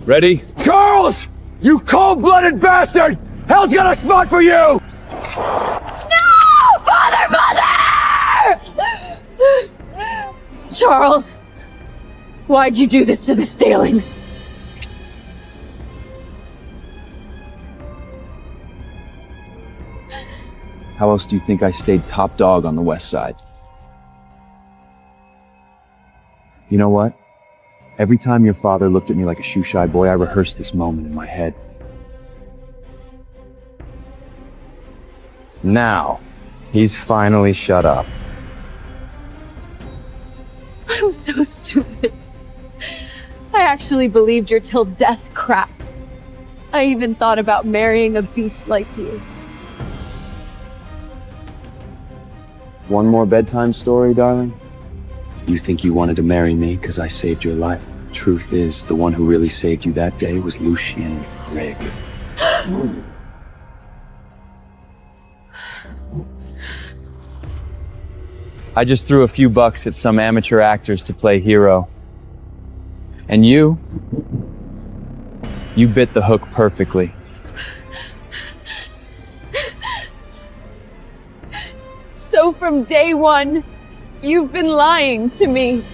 Ready? Charles! You cold-blooded bastard! Hell's got a spot for you! No! Mother! Charles, why'd you do this to the Stalings? How else do you think I stayed top dog on the west side? You know what? Every time your father looked at me like a shoe-shy boy, I rehearsed this moment in my head. Now, he's finally shut up. I was so stupid. I actually believed your till death crap. I even thought about marrying a beast like you. One more bedtime story, darling? You think you wanted to marry me because I saved your life? Truth is, the one who really saved you that day was Lucien Frigg. I just threw a few bucks at some amateur actors to play hero. And you bit the hook perfectly. So from day one, you've been lying to me.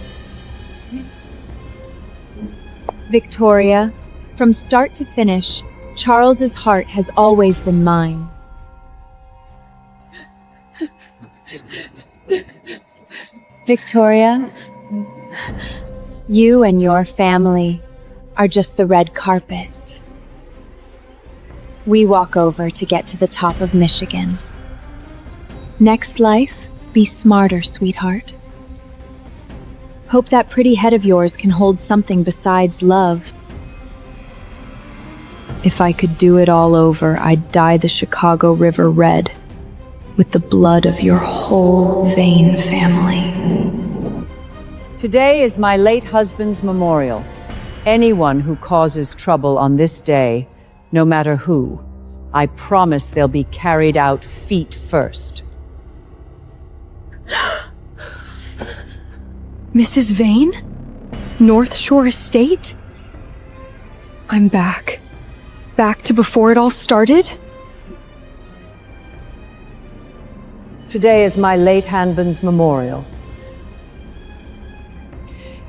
Victoria, from start to finish, Charles's heart has always been mine. Victoria, you and your family are just the red carpet. We walk over to get to the top of Michigan. Next life, be smarter, sweetheart. Hope that pretty head of yours can hold something besides love. If I could do it all over, I'd dye the Chicago River red with the blood of your whole Vane family. Today is my late husband's memorial. Anyone who causes trouble on this day, no matter who, I promise they'll be carried out feet first. Mrs. Vane? North Shore Estate? I'm back. Back to before it all started? Today is my late husband's memorial.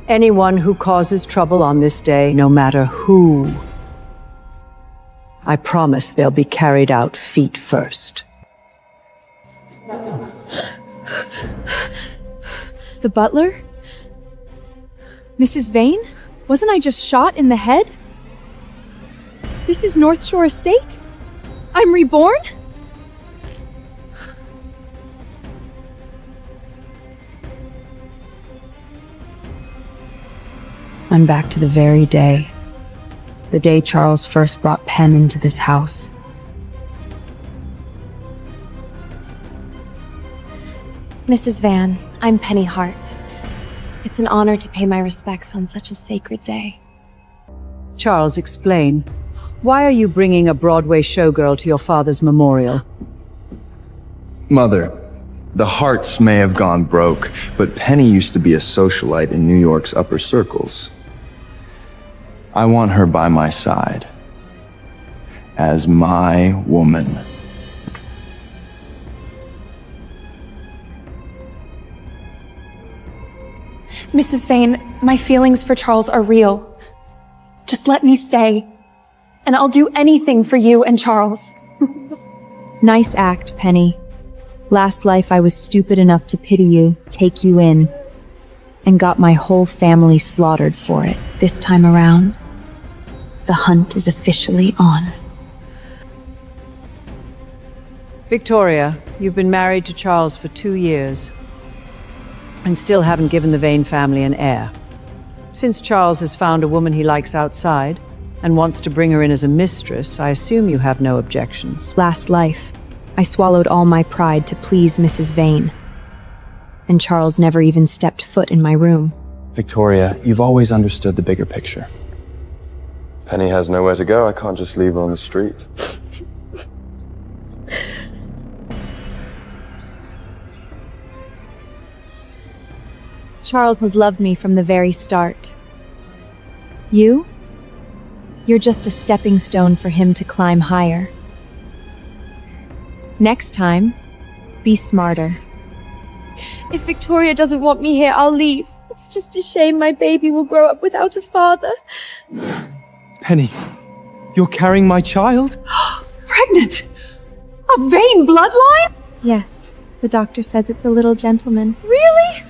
Anyone who causes trouble on this day, no matter who, I promise they'll be carried out feet first. The butler? Mrs. Vane? Wasn't I just shot in the head? This is North Shore Estate? I'm reborn? I'm back to the very day. The day Charles first brought Penn into this house. Mrs. Van, I'm Penny Hart. It's an honor to pay my respects on such a sacred day. Charles, explain. Why are you bringing a Broadway showgirl to your father's memorial? Mother, the Harts may have gone broke, but Penny used to be a socialite in New York's upper circles. I want her by my side. As my woman. Mrs. Vane, my feelings for Charles are real. Just let me stay, and I'll do anything for you and Charles. Nice act, Penny. Last life I was stupid enough to pity you, take you in, and got my whole family slaughtered for it. This time around, the hunt is officially on. Victoria, you've been married to Charles for 2 years and still haven't given the Vane family an heir. Since Charles has found a woman he likes outside and wants to bring her in as a mistress, I assume you have no objections. Last life, I swallowed all my pride to please Mrs. Vane. And Charles never even stepped foot in my room. Victoria, you've always understood the bigger picture. Penny has nowhere to go. I can't just leave her on the street. Charles has loved me from the very start. You? You're just a stepping stone for him to climb higher. Next time, be smarter. If Victoria doesn't want me here, I'll leave. It's just a shame my baby will grow up without a father. Penny, you're carrying my child? Pregnant? A Vane bloodline? Yes, the doctor says it's a little gentleman. Really?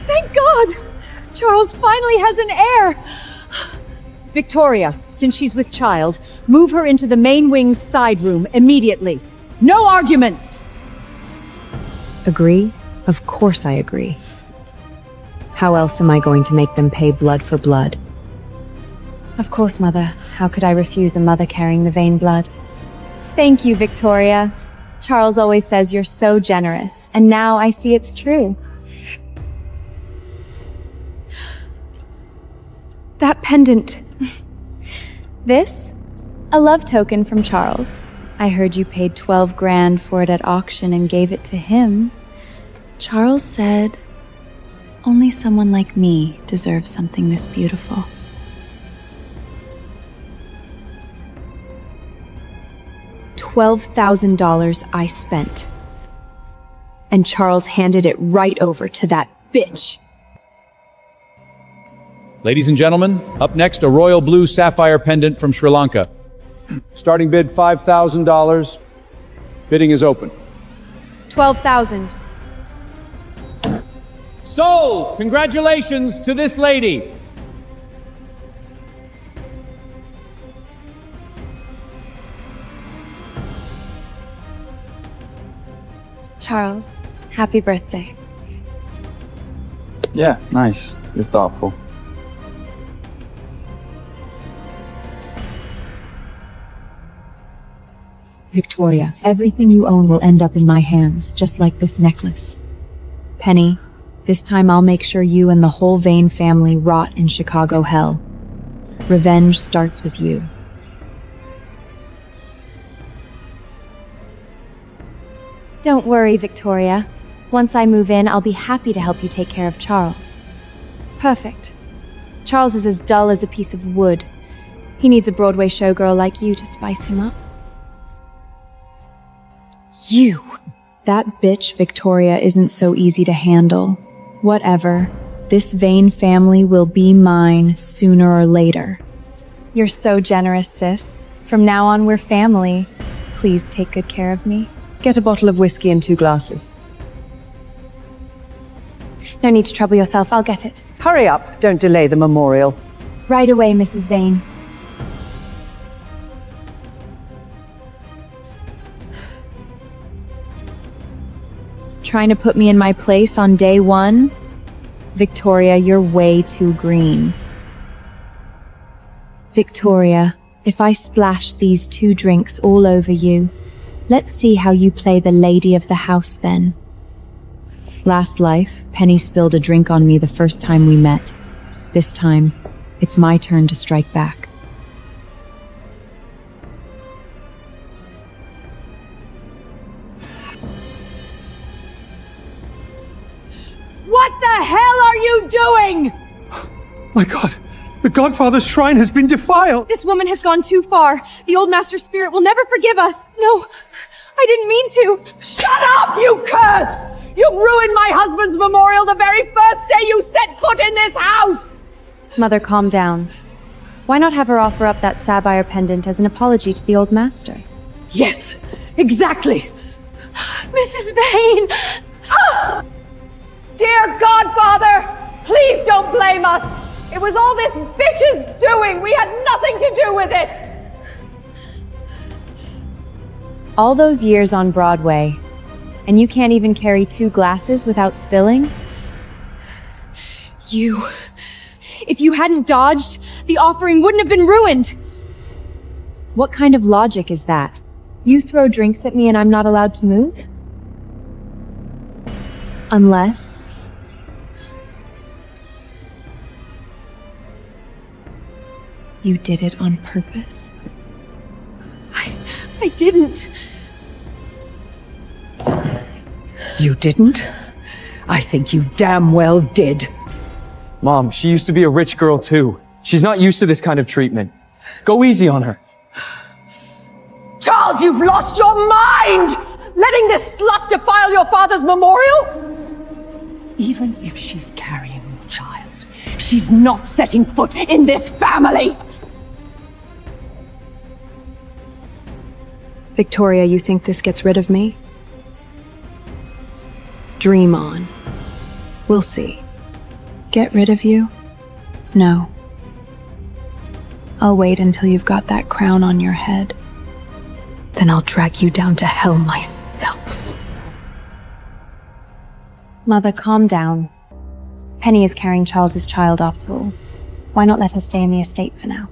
Thank God! Charles finally has an heir! Victoria, since she's with child, move her into the main wing's side room immediately. No arguments! Agree? Of course I agree. How else am I going to make them pay blood for blood? Of course, Mother. How could I refuse a mother carrying the Vane blood? Thank you, Victoria. Charles always says you're so generous, and now I see it's true. That pendant. This? A love token from Charles. I heard you paid 12 grand for it at auction and gave it to him. Charles said, only someone like me deserves something this beautiful. $12,000 I spent. And Charles handed it right over to that bitch. Ladies and gentlemen, up next, a royal blue sapphire pendant from Sri Lanka. Starting bid $5,000. Bidding is open. 12,000. Sold! Congratulations to this lady. Charles, happy birthday. Yeah, nice. You're thoughtful. Victoria, everything you own will end up in my hands, just like this necklace. Penny, this time I'll make sure you and the whole Vane family rot in Chicago hell. Revenge starts with you. Don't worry, Victoria. Once I move in, I'll be happy to help you take care of Charles. Perfect. Charles is as dull as a piece of wood. He needs a Broadway showgirl like you to spice him up. You! That bitch Victoria isn't so easy to handle. Whatever. This Vane family will be mine sooner or later. You're so generous, sis. From now on, we're family. Please take good care of me. Get a bottle of whiskey and 2 glasses. No need to trouble yourself, I'll get it. Hurry up, don't delay the memorial. Right away, Mrs. Vane. Trying to put me in my place on day 1? Victoria, you're way too green. Victoria, if I splash these 2 drinks all over you, let's see how you play the lady of the house then. Last life, Penny spilled a drink on me the first time we met. This time, it's my turn to strike back. What the hell are you doing? My God, the Godfather's shrine has been defiled! This woman has gone too far. The old master spirit will never forgive us. No, I didn't mean to. Shut up, you curse! You ruined my husband's memorial the very first day you set foot in this house! Mother, calm down. Why not have her offer up that sapphire pendant as an apology to the old master? Yes, exactly. Mrs. Vane! Dear Godfather, please don't blame us. It was all this bitch's doing. We had nothing to do with it. All those years on Broadway, and you can't even carry 2 glasses without spilling? You. If you hadn't dodged, the offering wouldn't have been ruined. What kind of logic is that? You throw drinks at me and I'm not allowed to move? Unless... you did it on purpose? I didn't. You didn't? I think you damn well did. Mom, she used to be a rich girl too. She's not used to this kind of treatment. Go easy on her. Charles, you've lost your mind! Letting this slut defile your father's memorial? Even if she's carrying the child, she's not setting foot in this family! Victoria, you think this gets rid of me? Dream on. We'll see. Get rid of you? No. I'll wait until you've got that crown on your head. Then I'll drag you down to hell myself. Mother, calm down. Penny is carrying Charles's child after all. Why not let her stay in the estate for now?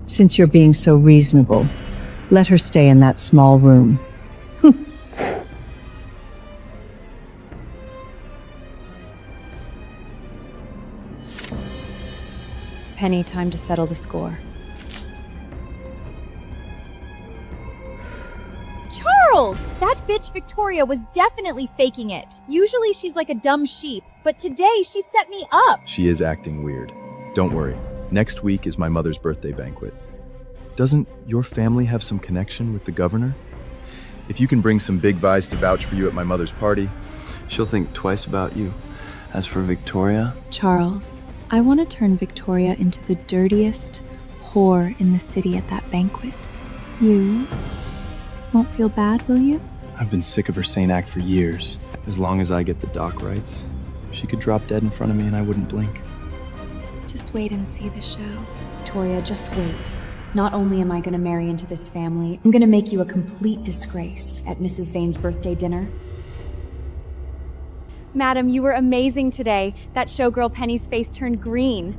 Since you're being so reasonable, let her stay in that small room. Penny, time to settle the score. Charles! That bitch Victoria was definitely faking it. Usually she's like a dumb sheep, but today she set me up. She is acting weird. Don't worry. Next week is my mother's birthday banquet. Doesn't your family have some connection with the governor? If you can bring some big Vi's to vouch for you at my mother's party, She'll think twice about you. As for Victoria, Charles, I want to turn Victoria into the dirtiest whore in the city at that banquet. You won't feel bad, will you? I've been sick of her sane act for years. As long as I get the doc rights, she could drop dead in front of me and I wouldn't blink. Just wait and see the show. Victoria, just wait. Not only am I going to marry into this family, I'm going to make you a complete disgrace at Mrs. Vane's birthday dinner. Madam, you were amazing today. That showgirl Penny's face turned green.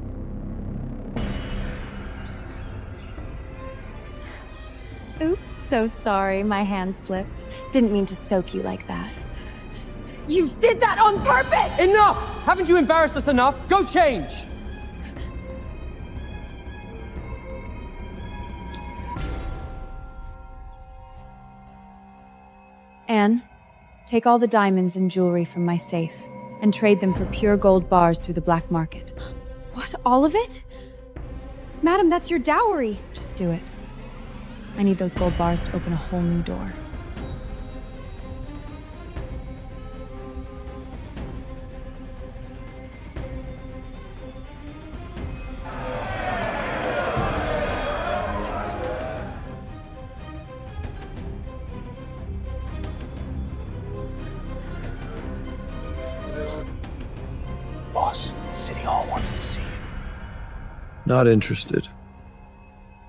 Oops, so sorry. My hand slipped. Didn't mean to soak you like that. You did that on purpose! Enough! Haven't you embarrassed us enough? Go change! Anne, take all the diamonds and jewelry from my safe and trade them for pure gold bars through the black market. What, all of it? Madam, that's your dowry. Just do it. I need those gold bars to open a whole new door. Boss, City Hall wants to see you. Not interested.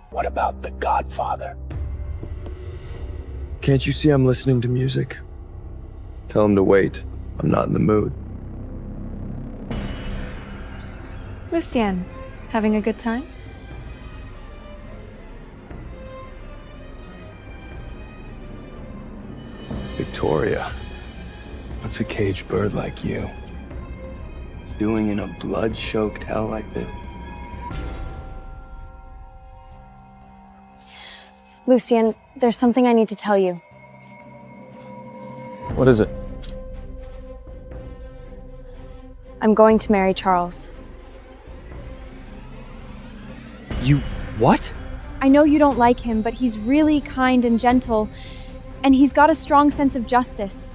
What about The Godfather? Can't you see I'm listening to music? Tell him to wait. I'm not in the mood. Lucienne, having a good time? Victoria, what's a caged bird like you doing in a blood-choked hell like this? Lucienne, there's something I need to tell you. What is it? I'm going to marry Charles. You what? I know you don't like him, but he's really kind and gentle, and he's got a strong sense of justice.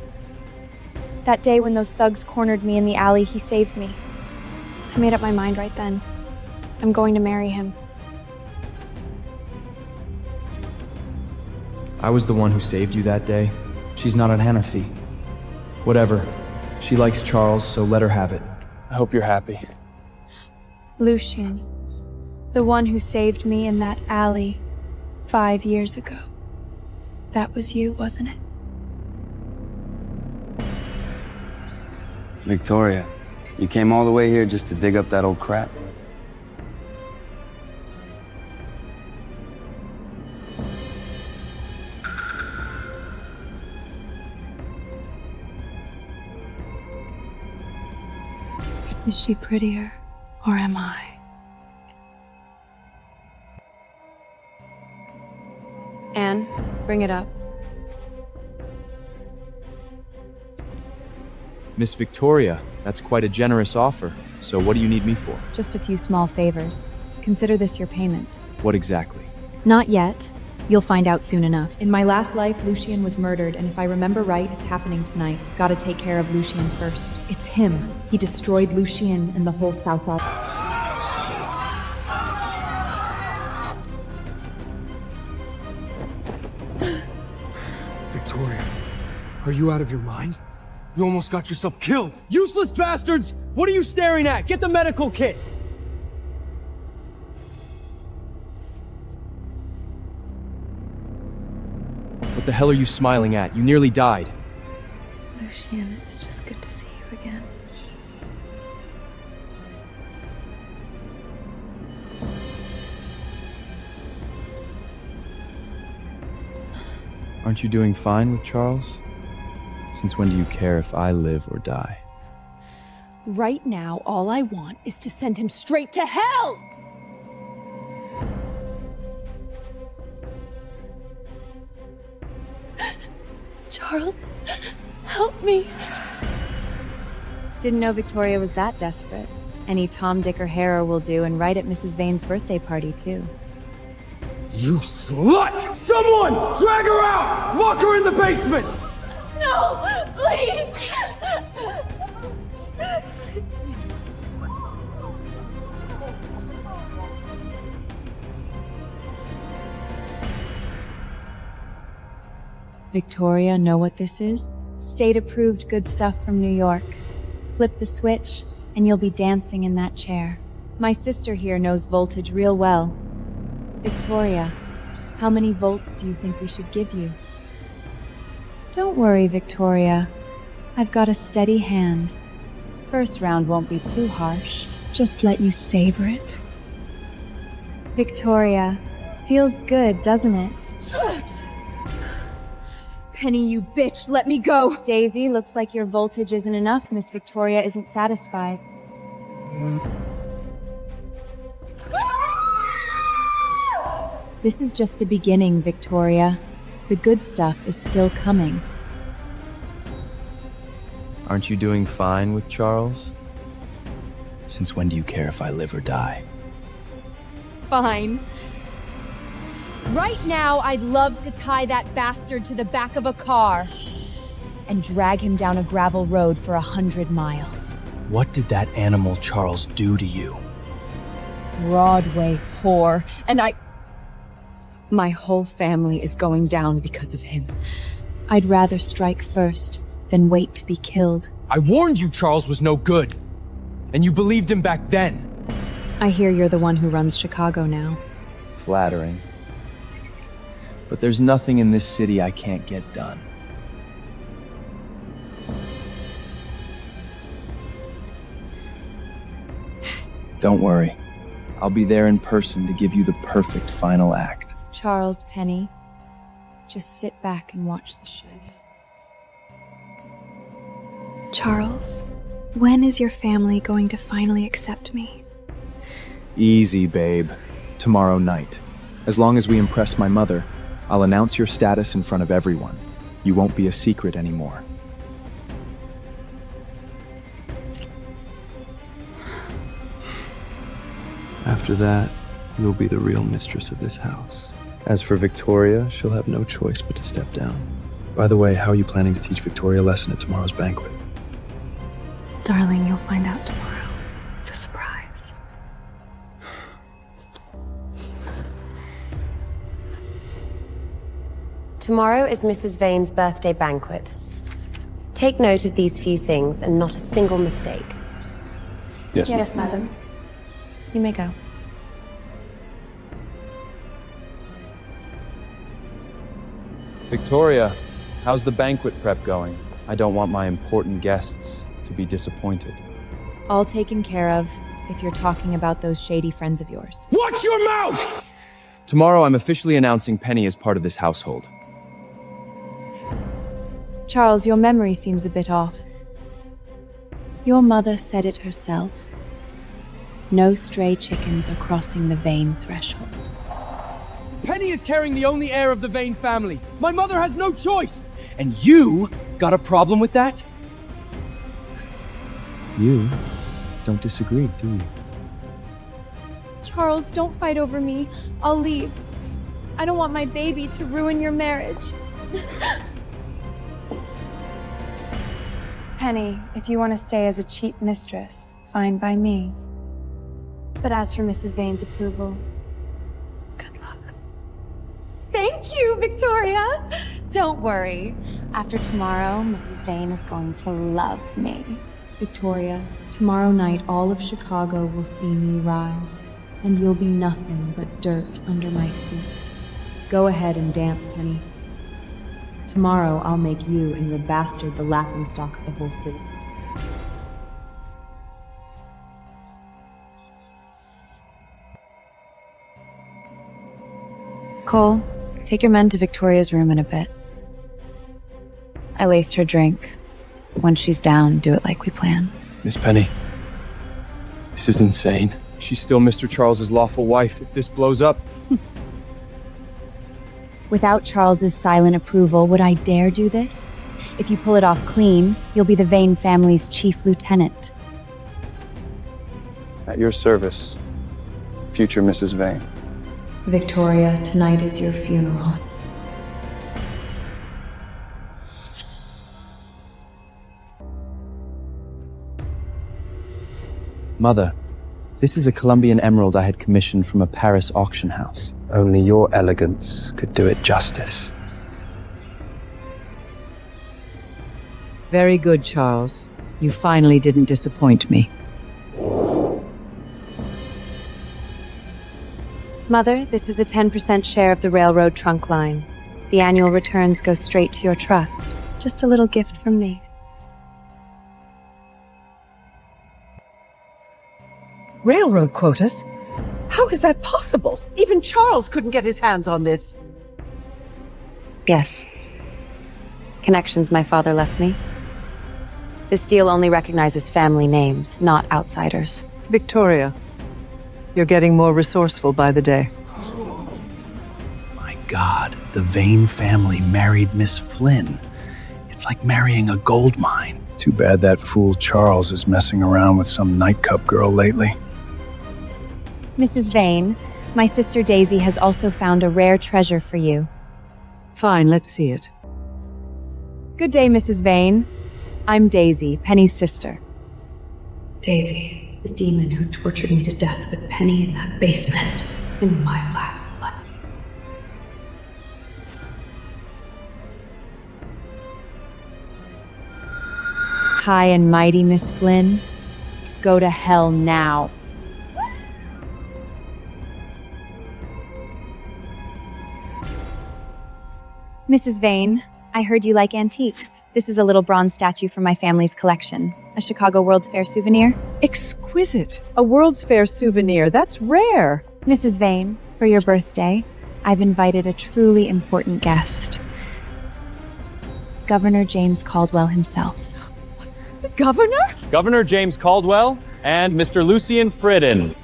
That day when those thugs cornered me in the alley, he saved me. I made up my mind right then. I'm going to marry him. I was the one who saved you that day. She's not an Hanafi. Whatever. She likes Charles, so let her have it. I hope you're happy. Lucienne, the one who saved me in that alley 5 years ago. That was you, wasn't it? Victoria, you came all the way here just to dig up that old crap? Is she prettier, or am I? Anne, bring it up. Miss Victoria, That's quite a generous offer. So what do you need me for? Just a few small favors. Consider this your payment. What exactly? Not yet. You'll find out soon enough. In my last life, Lucien was murdered, and if I remember right, it's happening tonight. Gotta take care of Lucien first. It's him. He destroyed Lucien and the whole South Island. Victoria, are you out of your mind? You almost got yourself killed. Useless bastards! What are you staring at? Get the medical kit! What the hell are you smiling at? You nearly died. Lucien, it's just good to see you again. Aren't you doing fine with Charles? Since when do you care if I live or die? Right now, all I want is to send him straight to hell! Charles, help me. Didn't know Victoria was that desperate. Any Tom, Dick, or Harrow will do, and right at Mrs. Vane's birthday party, too. You slut! Someone! Drag her out! Lock her in the basement! No! Please! Victoria, know what this is? State-approved good stuff from New York. Flip the switch, and you'll be dancing in that chair. My sister here knows voltage real well. Victoria, how many volts do you think we should give you? Don't worry, Victoria. I've got a steady hand. First round won't be too harsh. Just let you savor it. Victoria, feels good, doesn't it? Penny, you bitch, let me go! Daisy, looks like your voltage isn't enough. Miss Victoria isn't satisfied. This is just the beginning, Victoria. The good stuff is still coming. Aren't you doing fine with Charles? Since when do you care if I live or die? Fine. Right now, I'd love to tie that bastard to the back of a car and drag him down a gravel road for 100 miles. What did that animal Charles do to you? Broadway whore, and my whole family is going down because of him. I'd rather strike first than wait to be killed. I warned you Charles was no good, and you believed him back then. I hear you're the one who runs Chicago now. Flattering. But there's nothing in this city I can't get done. Don't worry. I'll be there in person to give you the perfect final act. Charles, Penny, just sit back and watch the show. Charles, when is your family going to finally accept me? Easy, babe. Tomorrow night. As long as we impress my mother, I'll announce your status in front of everyone. You won't be a secret anymore. After that, you'll be the real mistress of this house. As for Victoria, she'll have no choice but to step down. By the way, how are you planning to teach Victoria a lesson at tomorrow's banquet? Darling, you'll find out tomorrow. It's a surprise. Tomorrow is Mrs. Vane's birthday banquet. Take note of these few things and not a single mistake. Yes, madam. You may go. Victoria, how's the banquet prep going? I don't want my important guests to be disappointed. All taken care of, if you're talking about those shady friends of yours. Watch your mouth! Tomorrow, I'm officially announcing Penny as part of this household. Charles, your memory seems a bit off. Your mother said it herself. No stray chickens are crossing the Vane threshold. Penny is carrying the only heir of the Vane family. My mother has no choice. And you got a problem with that? You don't disagree, do you? Charles, don't fight over me. I'll leave. I don't want my baby to ruin your marriage. Penny, if you want to stay as a cheap mistress, fine by me. But as for Mrs. Vane's approval, Good luck. thank you, Victoria. Don't worry. After tomorrow, Mrs. Vane is going to love me. Victoria, tomorrow night all of Chicago will see me rise, and you'll be nothing but dirt under my feet. Go ahead and dance, Penny. Tomorrow I'll make you and your bastard the laughingstock of the whole city. Cole, take your men to Victoria's room in a bit. I laced her drink. Once she's down, do it like we planned. Miss Penny, this is insane. She's still Mr. Charles's lawful wife. If this blows up, Without Charles's silent approval, would I dare do this? If you pull it off clean, you'll be the Vane family's chief lieutenant. At your service, future Mrs. Vane. Victoria, tonight is your funeral. Mother, this is a Colombian emerald I had commissioned from a Paris auction house. Only your elegance could do it justice. Very good, Charles. You finally didn't disappoint me. Mother, this is a 10% share of the railroad trunk line. The annual returns go straight to your trust. Just a little gift from me. Railroad quotas? How is that possible? Even Charles couldn't get his hands on this. Yes. Connections my father left me. This deal only recognizes family names, not outsiders. Victoria, you're getting more resourceful by the day. My God, the Vane family married Miss Flynn. It's like marrying a gold mine. Too bad that fool Charles is messing around with some nightclub girl lately. Mrs. Vane, my sister Daisy has also found a rare treasure for you. Fine, let's see it. Good day, Mrs. Vane. I'm Daisy, Penny's sister. Daisy, the demon who tortured me to death with Penny in that basement in my last life. High and mighty, Miss Flynn. Go to hell now. Mrs. Vane, I heard you like antiques. This is a little bronze statue from my family's collection. A Chicago World's Fair souvenir. Exquisite. A World's Fair souvenir. That's rare. Mrs. Vane, for your birthday, I've invited a truly important guest. Governor James Caldwell himself. Governor? Governor James Caldwell and Mr. Lucian Fridden.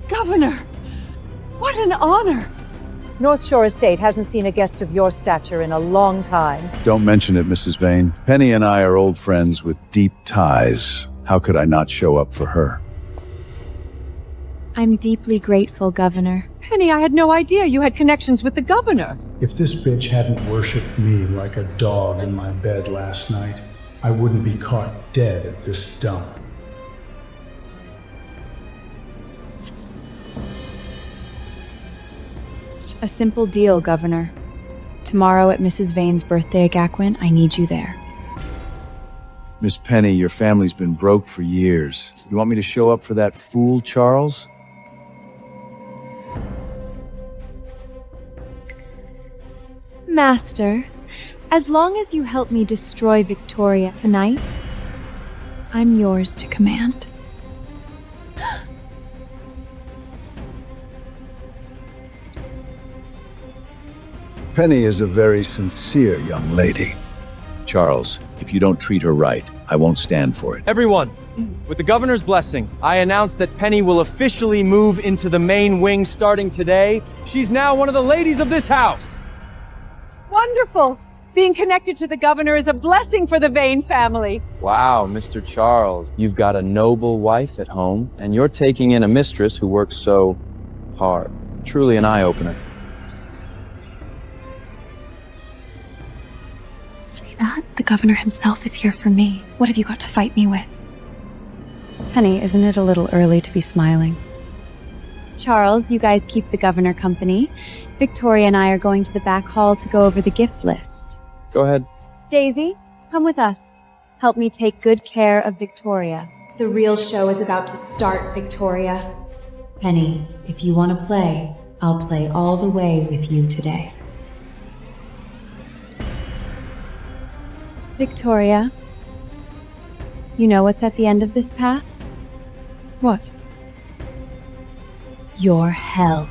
Governor! What an honor! North Shore Estate hasn't seen a guest of your stature in a long time. Don't mention it, Mrs. Vane. Penny and I are old friends with deep ties. How could I not show up for her? I'm deeply grateful, Governor. Penny, I had no idea you had connections with the governor. If this bitch hadn't worshipped me like a dog in my bed last night, I wouldn't be caught dead at this dump. A simple deal, Governor. Tomorrow at Mrs. Vane's birthday at Gackwin, I need you there. Miss Penny, your family's been broke for years. You want me to show up for that fool, Charles? Master, as long as you help me destroy Victoria tonight, I'm yours to command. Penny is a very sincere young lady. Charles, if you don't treat her right, I won't stand for it. Everyone, with the governor's blessing, I announce that Penny will officially move into the main wing starting today. She's now one of the ladies of this house. Wonderful! Being connected to the governor is a blessing for the Vane family. Wow, Mr. Charles, you've got a noble wife at home, and you're taking in a mistress who works so hard. Truly an eye-opener. See that? The governor himself is here for me. What have you got to fight me with? Penny, isn't it a little early to be smiling? Charles, you guys keep the governor company. Victoria and I are going to the back hall to go over the gift list. Go ahead. Daisy, come with us. Help me take good care of Victoria. The real show is about to start, Victoria. Penny, if you want to play, I'll play all the way with you today. Victoria, you know what's at the end of this path? What? Your hell.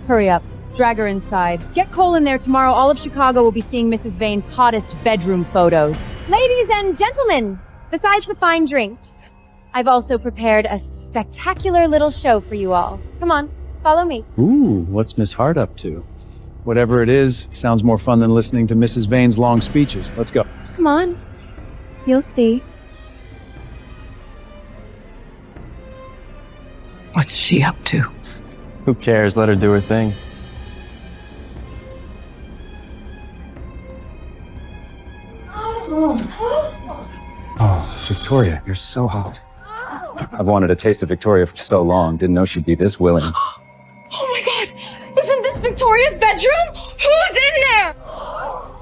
Hurry up. Drag her inside. Get Cole in there tomorrow. All of Chicago will be seeing Mrs. Vane's hottest bedroom photos. Ladies and gentlemen, besides the fine drinks, I've also prepared a spectacular little show for you all. Come on, follow me. Ooh, what's Miss Hart up to? Whatever it is, sounds more fun than listening to Mrs. Vane's long speeches. Let's go. Come on. You'll see. What's she up to? Who cares? Let her do her thing. Oh, Victoria, you're so hot. I've wanted a taste of Victoria for so long. Didn't know she'd be this willing. Oh my god! Isn't this Victoria's bedroom? Who's in there?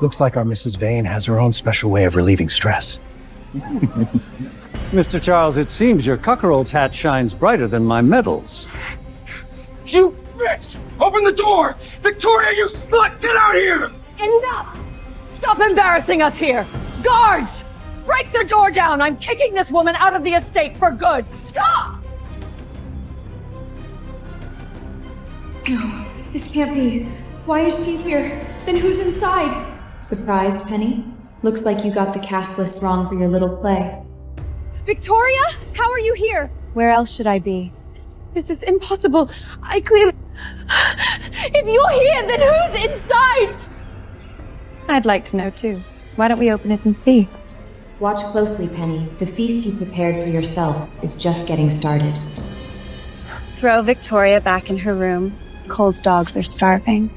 Looks like our Mrs. Vane has her own special way of relieving stress. Mr. Charles, it seems your cockerel's hat shines brighter than my medals. You bitch! Open the door! Victoria, you slut! Get out here! Enough! Stop embarrassing us here! Guards! Break the door down! I'm kicking this woman out of the estate for good! Stop! No, this can't be. Why is she here? Then who's inside? Surprised, Penny? Looks like you got the cast list wrong for your little play. Victoria? How are you here? Where else should I be? This is impossible. I clearly... If you're here, then who's inside? I'd like to know too. Why don't we open it and see? Watch closely, Penny. The feast you prepared for yourself is just getting started. Throw Victoria back in her room. Cole's dogs are starving.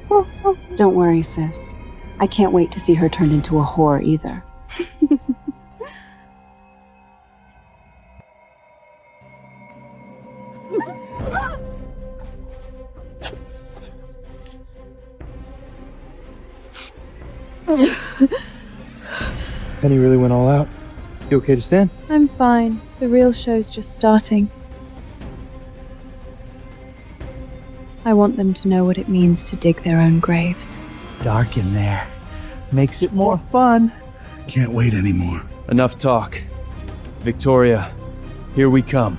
Don't worry, sis. I can't wait to see her turned into a whore either. Penny really went all out. You okay to stand? I'm fine. The real show's just starting. I want them to know what it means to dig their own graves. Dark in there. Makes it more fun. Can't wait anymore. Enough talk. Victoria, here we come.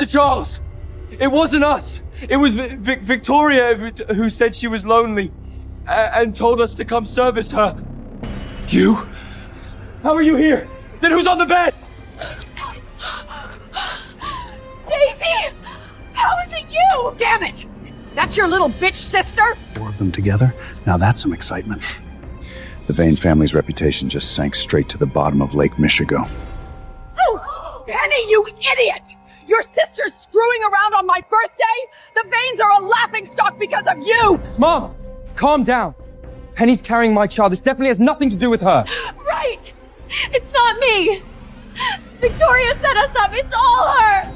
Charles! It wasn't us! It was Victoria who said she was lonely and told us to come service her. You? How are you here? Then who's on the bed? Daisy! How is it you? Damn it! That's your little bitch sister? 4 of them together? Now that's some excitement. The Vane family's reputation just sank straight to the bottom of Lake Michigan. Oh, Penny, you idiot! Your sister's screwing around on my birthday? The Vanes are a laughingstock because of you! Mom, calm down. Penny's carrying my child. This definitely has nothing to do with her. Right! It's not me! Victoria set us up! It's all her!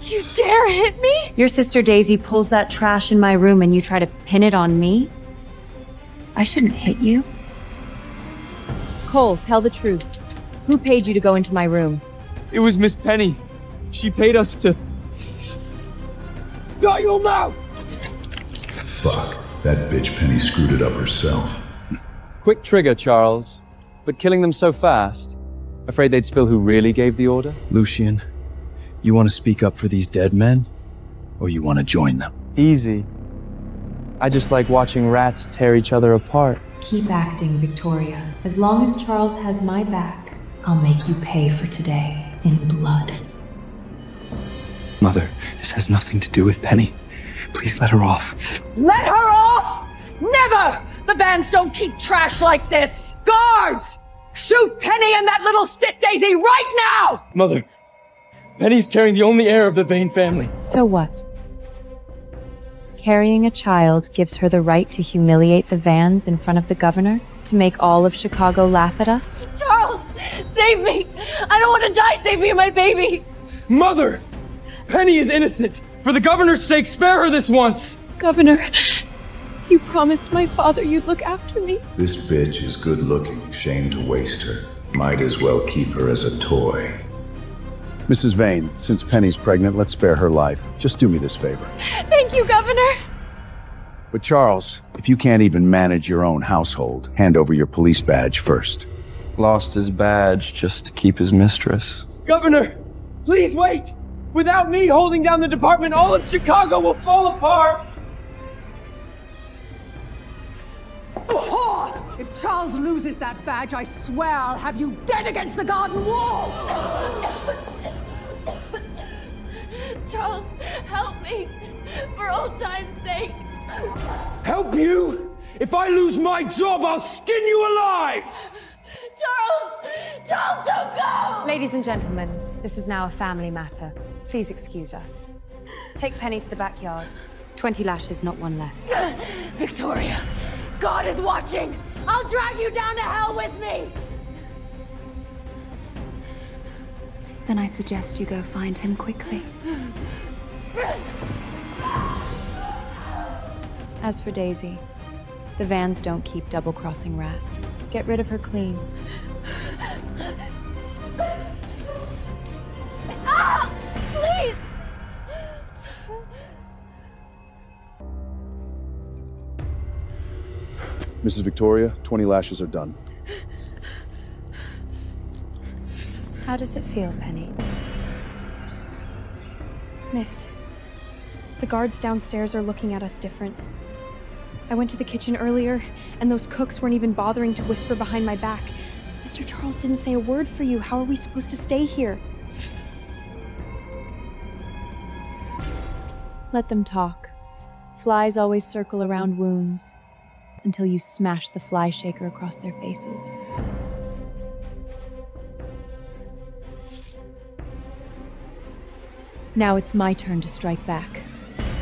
You dare hit me? Your sister Daisy pulls that trash in my room and you try to pin it on me? I shouldn't hit you. Cole, tell the truth. Who paid you to go into my room? It was Miss Penny. She paid us to... Shut your mouth! Fuck. That bitch Penny screwed it up herself. Quick trigger, Charles. But killing them so fast? Afraid they'd spill who really gave the order? Lucian, you want to speak up for these dead men? Or you want to join them? Easy. I just like watching rats tear each other apart. Keep acting, Victoria. As long as Charles has my back, I'll make you pay for today in blood. Mother, this has nothing to do with Penny. Please let her off. Let her off! Never! The Vans don't keep trash like this! Guards! Shoot Penny and that little stit daisy right now! Mother, Penny's carrying the only heir of the Vane family. So what? Carrying a child gives her the right to humiliate the Vans in front of the governor? To make all of Chicago laugh at us? Charles, save me! I don't want to die. Save me and my baby. Mother, Penny is innocent. For the governor's sake, spare her this once. Governor, you promised my father you'd look after me. This bitch is good looking. Shame to waste her. Might as well keep her as a toy. Mrs. Vane, since Penny's pregnant, let's spare her life. Just do me this favor. Thank you, Governor. But Charles, if you can't even manage your own household, hand over your police badge first. Lost his badge just to keep his mistress. Governor, please wait. Without me holding down the department, all of Chicago will fall apart. Oh, if Charles loses that badge, I swear I'll have you dead against the garden wall! Charles, help me. For old time's sake. Help you? If I lose my job, I'll skin you alive! Charles, don't go! Ladies and gentlemen, this is now a family matter. Please excuse us. Take Penny to the backyard. 20 lashes, not one less. Victoria, God is watching. I'll drag you down to hell with me. Then I suggest you go find him quickly. As for Daisy, the Vans don't keep double-crossing rats. Get rid of her clean. Ah! Please! Mrs. Victoria, 20 lashes are done. How does it feel, Penny? Miss, the guards downstairs are looking at us different. I went to the kitchen earlier, and those cooks weren't even bothering to whisper behind my back. Mr. Charles didn't say a word for you. How are we supposed to stay here? Let them talk. Flies always circle around wounds until you smash the fly shaker across their faces. Now it's my turn to strike back.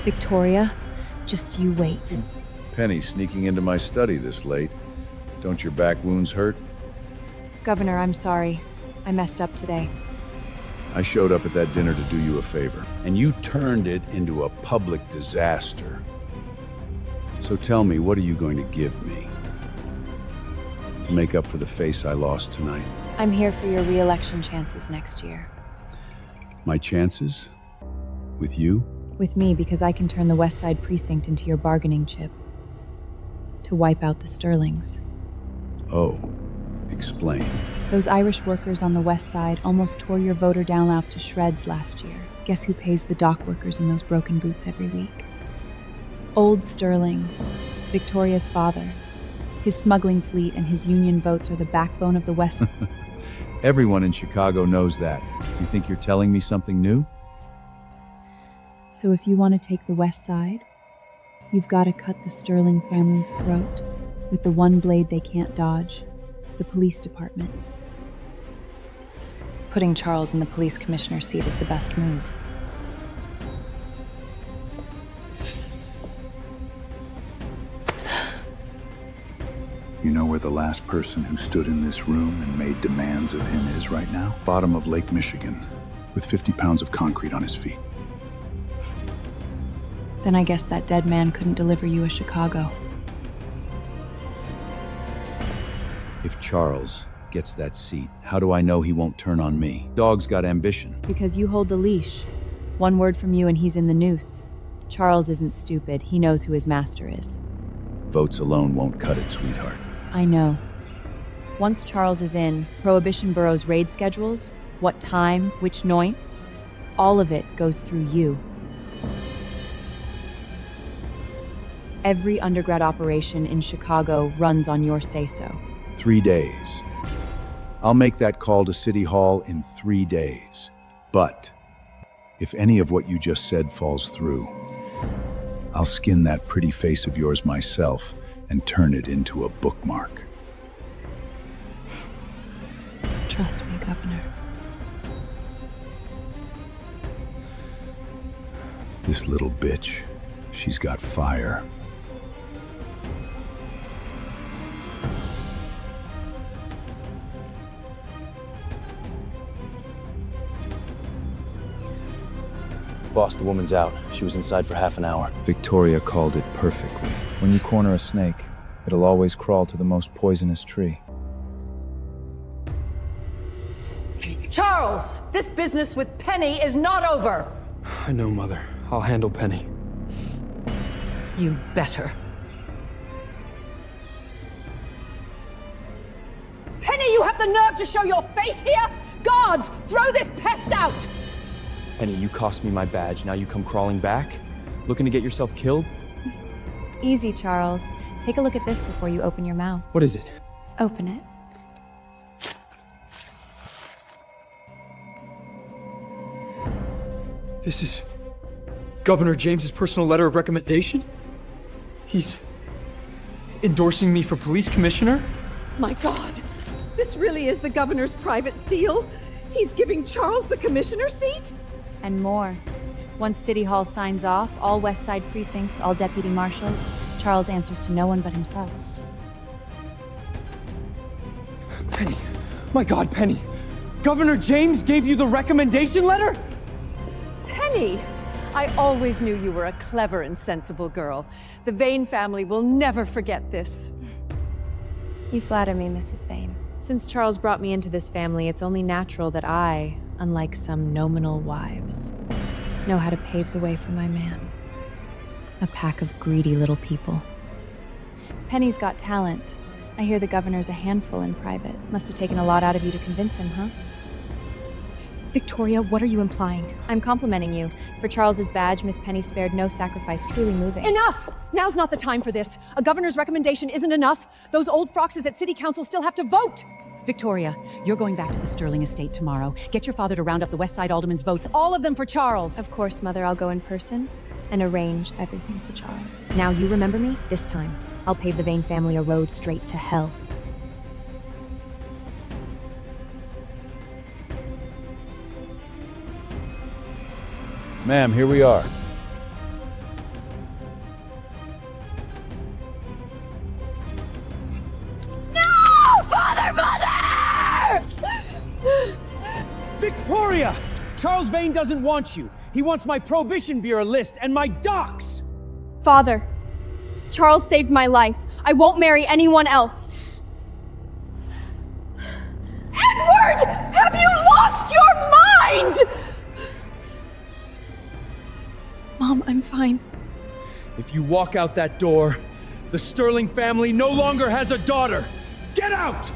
Victoria, just you wait. Penny sneaking into my study this late. Don't your back wounds hurt? Governor, I'm sorry. I messed up today. I showed up at that dinner to do you a favor, and you turned it into a public disaster. So tell me, what are you going to give me to make up for the face I lost tonight? I'm here for your re-election chances next year. My chances? With you? With me, because I can turn the West Side Precinct into your bargaining chip. To wipe out the Sterlings. Oh, explain. Those Irish workers on the West Side almost tore your voter download to shreds last year. Guess who pays the dock workers in those broken boots every week? Old Sterling, Victoria's father. His smuggling fleet and his union votes are the backbone of the West. Everyone in Chicago knows that. You think you're telling me something new? So if you want to take the West Side, you've got to cut the Sterling family's throat with the one blade they can't dodge, the police department. Putting Charles in the police commissioner's seat is the best move. You know where the last person who stood in this room and made demands of him is right now? Bottom of Lake Michigan, with 50 pounds of concrete on his feet. Then I guess that dead man couldn't deliver you a Chicago. If Charles gets that seat, how do I know he won't turn on me? Dog's got ambition. Because you hold the leash. One word from you and he's in the noose. Charles isn't stupid. He knows who his master is. Votes alone won't cut it, sweetheart. I know. Once Charles is in, Prohibition Borough's raid schedules, what time, which noints, all of it goes through you. Every undergrad operation in Chicago runs on your say-so. 3 days. I'll make that call to City Hall in 3 days. But if any of what you just said falls through, I'll skin that pretty face of yours myself and turn it into a bookmark. Trust me, Governor. This little bitch, she's got fire. Boss, the woman's out. She was inside for half an hour. Victoria called it perfectly. When you corner a snake, it'll always crawl to the most poisonous tree. Charles, this business with Penny is not over. I know, Mother. I'll handle Penny. You better. Penny, you have the nerve to show your face here? Guards, throw this pest out! Penny, you cost me my badge. Now you come crawling back? Looking to get yourself killed? Easy, Charles. Take a look at this before you open your mouth. What is it? Open it. This is Governor James's personal letter of recommendation? He's endorsing me for police commissioner? My God, this really is the governor's private seal? He's giving Charles the commissioner seat? And more. Once City Hall signs off, all West Side precincts, all deputy marshals, Charles answers to no one but himself. Penny. My God, Penny. Governor James gave you the recommendation letter? Penny! I always knew you were a clever and sensible girl. The Vane family will never forget this. You flatter me, Mrs. Vane. Since Charles brought me into this family, it's only natural that I, unlike some nominal wives, know how to pave the way for my man. A pack of greedy little people. Penny's got talent. I hear the governor's a handful in private. Must have taken a lot out of you to convince him, huh? Victoria, what are you implying? I'm complimenting you. For Charles's badge, Miss Penny spared no sacrifice, truly moving. Enough! Now's not the time for this. A governor's recommendation isn't enough. Those old foxes at City Council still have to vote! Victoria, you're going back to the Sterling estate tomorrow. Get your father to round up the West Side aldermen's votes, all of them for Charles. Of course, Mother, I'll go in person and arrange everything for Charles. Now you remember me? This time, I'll pave the Vane family a road straight to hell. Ma'am, here we are. No! Father, Mother! Victoria! Charles Vane doesn't want you. He wants my Prohibition Bureau list and my docs! Father, Charles saved my life. I won't marry anyone else. Edward! Have you lost your mind? Mom, I'm fine. If you walk out that door, the Sterling family no longer has a daughter. Get out!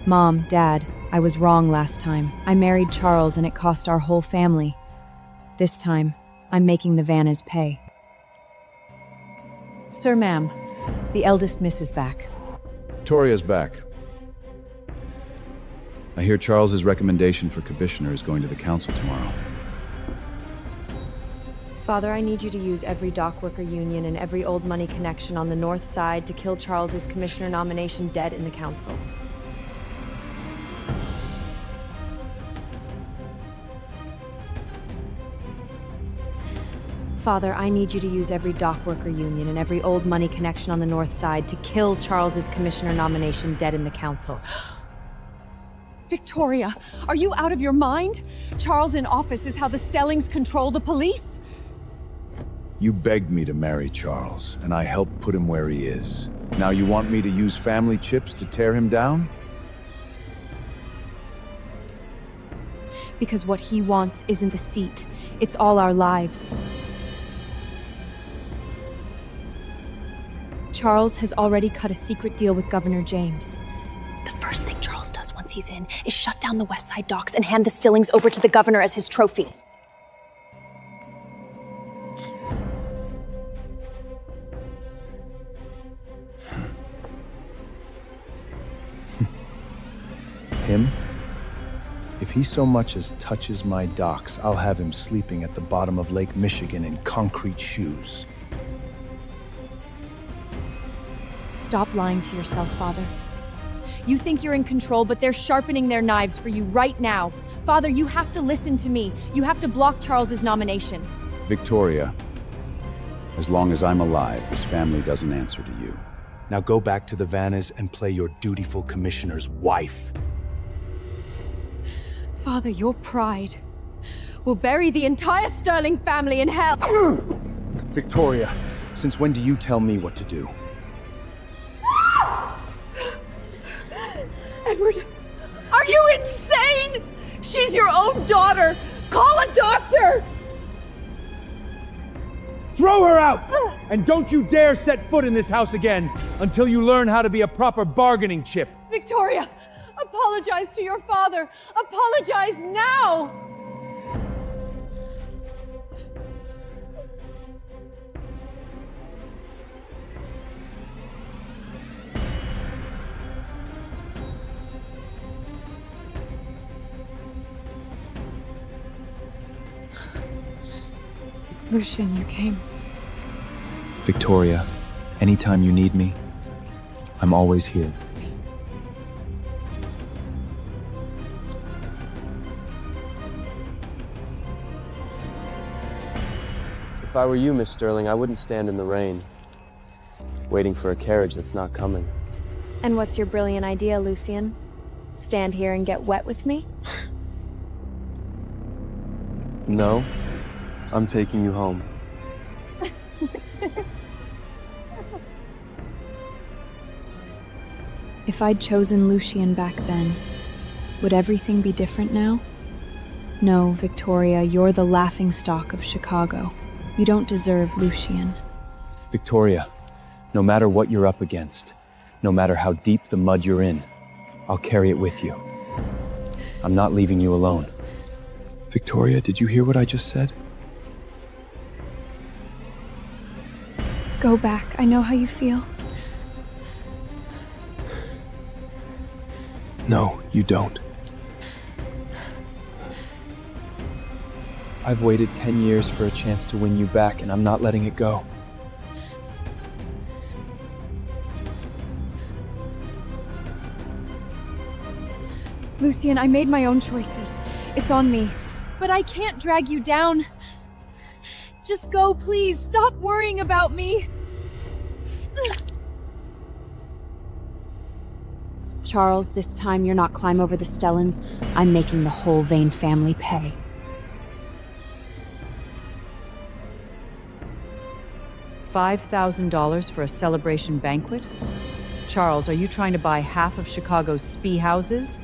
Mom, Dad, I was wrong last time. I married Charles and it cost our whole family. This time, I'm making the Vannas pay. Sir, ma'am, the eldest miss is back. Victoria's back. I hear Charles's recommendation for commissioner is going to the council tomorrow. Father, I need you to use every dockworker union and every old money connection on the north side to kill Charles's commissioner nomination dead in the council. Father, I need you to use every dockworker union and every old money connection on the north side to kill Charles's commissioner nomination dead in the council. Victoria, are you out of your mind? Charles in office is how the Stellings control the police? You begged me to marry Charles, and I helped put him where he is. Now you want me to use family chips to tear him down? Because what he wants isn't the seat. It's all our lives. Charles has already cut a secret deal with Governor James. The first thing Charles does once he's in is shut down the West Side docks and hand the Stillings over to the governor as his trophy. Him? If he so much as touches my docks, I'll have him sleeping at the bottom of Lake Michigan in concrete shoes. Stop lying to yourself, Father. You think you're in control, but they're sharpening their knives for you right now. Father, you have to listen to me. You have to block Charles's nomination. Victoria, as long as I'm alive, this family doesn't answer to you. Now go back to the Vannas and play your dutiful commissioner's wife. Father, your pride will bury the entire Sterling family in hell. Victoria, since when do you tell me what to do? Edward, are you insane? She's your own daughter. Call a doctor. Throw her out! And don't you dare set foot in this house again until you learn how to be a proper bargaining chip. Victoria, apologize to your father. Apologize now. Lucian, you came. Victoria, anytime you need me, I'm always here. If I were you, Miss Sterling, I wouldn't stand in the rain, waiting for a carriage that's not coming. And what's your brilliant idea, Lucian? Stand here and get wet with me? No, I'm taking you home. If I'd chosen Lucian back then, would everything be different now? No, Victoria, you're the laughingstock of Chicago. You don't deserve Lucian. Victoria, no matter what you're up against, no matter how deep the mud you're in, I'll carry it with you. I'm not leaving you alone. Victoria, did you hear what I just said? Go back. I know how you feel. No, you don't. I've waited 10 years for a chance to win you back, and I'm not letting it go. Lucian, I made my own choices. It's on me. But I can't drag you down. Just go, please. Stop worrying about me. Charles, this time you're not climb over the Stellans. I'm making the whole Vane family pay. $5,000 for a celebration banquet? Charles, are you trying to buy half of Chicago's spee houses?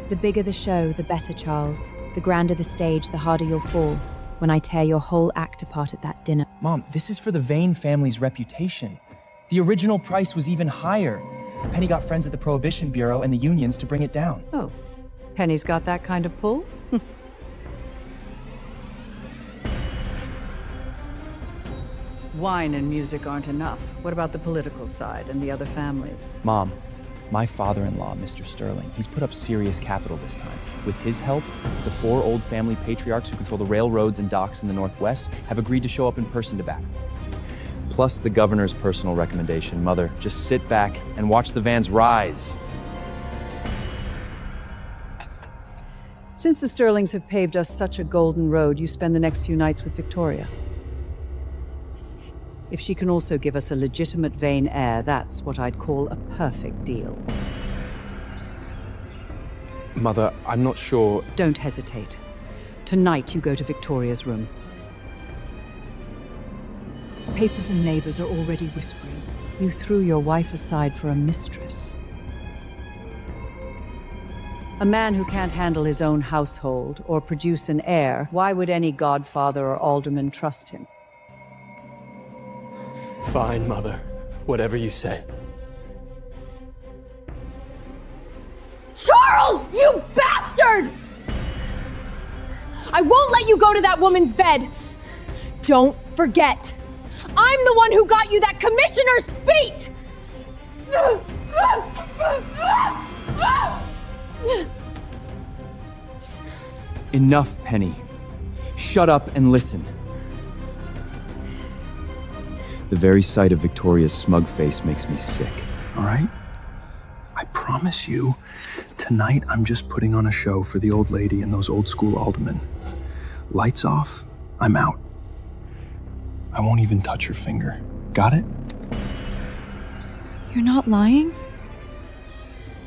The bigger the show, the better, Charles. The grander the stage, the harder you'll fall. When I tear your whole act apart at that dinner. Mom, this is for the Vane family's reputation. The original price was even higher. Penny got friends at the Prohibition Bureau and the unions to bring it down. Oh, Penny's got that kind of pull? Wine and music aren't enough. What about the political side and the other families? Mom, my father-in-law, Mr. Sterling, he's put up serious capital this time. With his help, the 4 old family patriarchs who control the railroads and docks in the Northwest have agreed to show up in person to back. Plus the governor's personal recommendation. Mother, just sit back and watch the Vans rise. Since the Sterlings have paved us such a golden road, you spend the next few nights with Victoria. If she can also give us a legitimate Vane heir, that's what I'd call a perfect deal. Mother, I'm not sure... Don't hesitate. Tonight you go to Victoria's room. Papers and neighbors are already whispering. You threw your wife aside for a mistress. A man who can't handle his own household or produce an heir, why would any godfather or alderman trust him? Fine, Mother. Whatever you say. Charles, you bastard! I won't let you go to that woman's bed. Don't forget. I'm the one who got you that commissioner's spate! Enough, Penny. Shut up and listen. The very sight of Victoria's smug face makes me sick. All right? I promise you, tonight I'm just putting on a show for the old lady and those old school aldermen. Lights off, I'm out. I won't even touch her finger. Got it? You're not lying?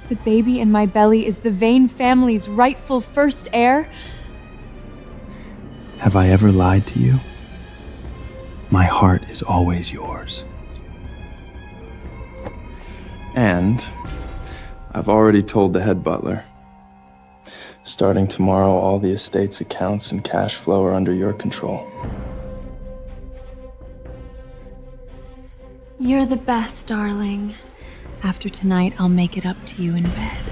The baby in my belly is the Vane family's rightful first heir? Have I ever lied to you? My heart is always yours. And I've already told the head butler. Starting tomorrow, all the estate's accounts and cash flow are under your control. You're the best, darling. After tonight, I'll make it up to you in bed.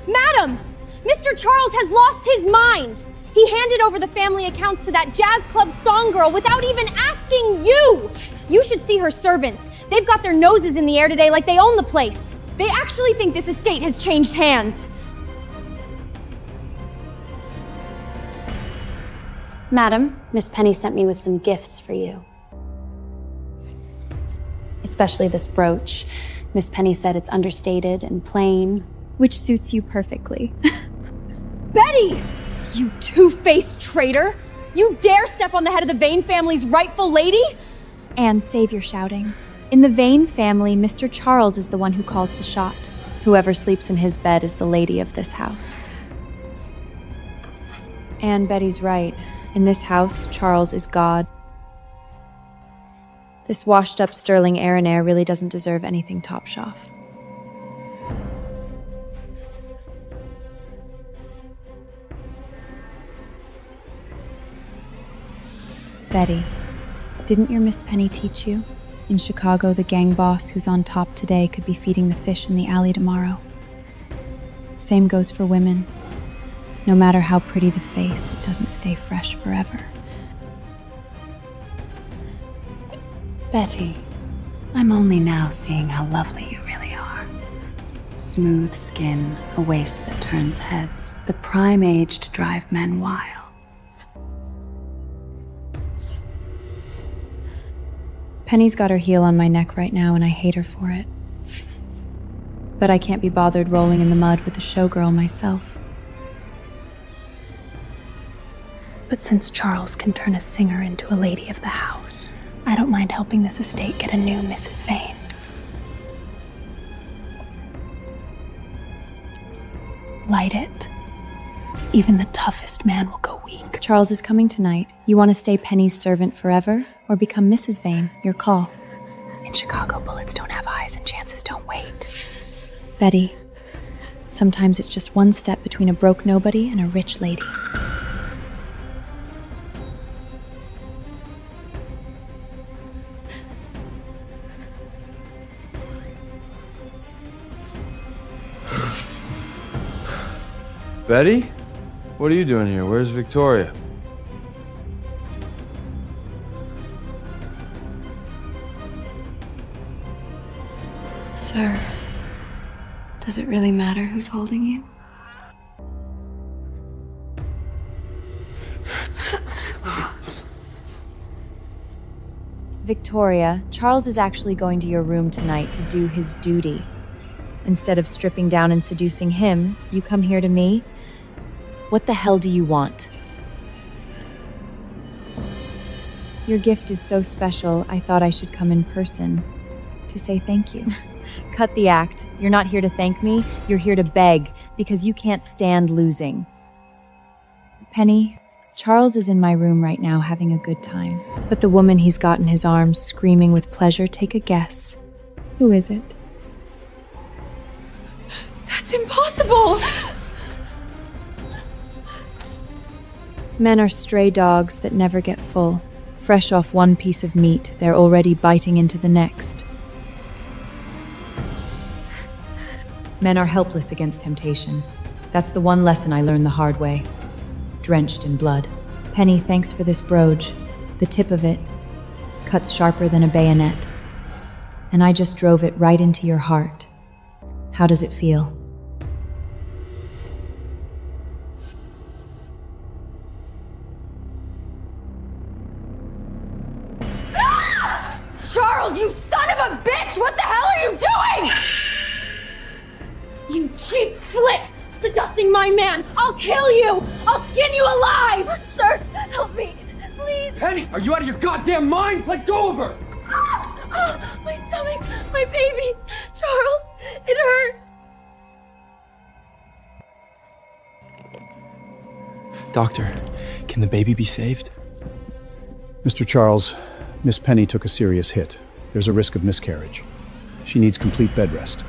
Madam! Mr. Charles has lost his mind! He handed over the family accounts to that jazz club song girl without even asking you! You should see her servants. They've got their noses in the air today like they own the place. They actually think this estate has changed hands. Madam, Miss Penny sent me with some gifts for you. Especially this brooch. Miss Penny said it's understated and plain. Which suits you perfectly. Betty! You two-faced traitor! You dare step on the head of the Vane family's rightful lady? And save your shouting. In the Vane family, Mr. Charles is the one who calls the shot. Whoever sleeps in his bed is the lady of this house. And Betty's right. In this house, Charles is God. This washed-up sterling heir really doesn't deserve anything top-shelf. Betty, didn't your Miss Penny teach you? In Chicago, the gang boss who's on top today could be feeding the fish in the alley tomorrow. Same goes for women. No matter how pretty the face, it doesn't stay fresh forever. Betty, I'm only now seeing how lovely you really are. Smooth skin, a waist that turns heads, the prime age to drive men wild. Penny's got her heel on my neck right now, and I hate her for it. But I can't be bothered rolling in the mud with the showgirl myself. But since Charles can turn a singer into a lady of the house, I don't mind helping this estate get a new Mrs. Vane. Light it. Even the toughest man will go weak. Charles is coming tonight. You want to stay Penny's servant forever, or become Mrs. Vane? Your call. In Chicago, bullets don't have eyes and chances don't wait. Betty, sometimes it's just one step between a broke nobody and a rich lady. Betty? What are you doing here? Where's Victoria? Sir, does it really matter who's holding you? Victoria, Charles is actually going to your room tonight to do his duty. Instead of stripping down and seducing him, you come here to me? What the hell do you want? Your gift is so special, I thought I should come in person to say thank you. Cut the act. You're not here to thank me, you're here to beg, because you can't stand losing. Penny, Charles is in my room right now having a good time. But the woman he's got in his arms screaming with pleasure, take a guess. Who is it? That's impossible! Men are stray dogs that never get full. Fresh off one piece of meat, they're already biting into the next. Men are helpless against temptation. That's the one lesson I learned the hard way. Drenched in blood. Penny, thanks for this brooch. The tip of it cuts sharper than a bayonet. And I just drove it right into your heart. How does it feel? Charles, you son of a bitch! What the hell are you doing? You cheap slit! Seducing my man! I'll kill you! I'll skin you alive! Sir, help me, please! Penny, are you out of your goddamn mind? Let go of her! My stomach! My baby! Charles, it hurt! Doctor, can the baby be saved? Mr. Charles, Miss Penny took a serious hit. There's a risk of miscarriage. She needs complete bed rest.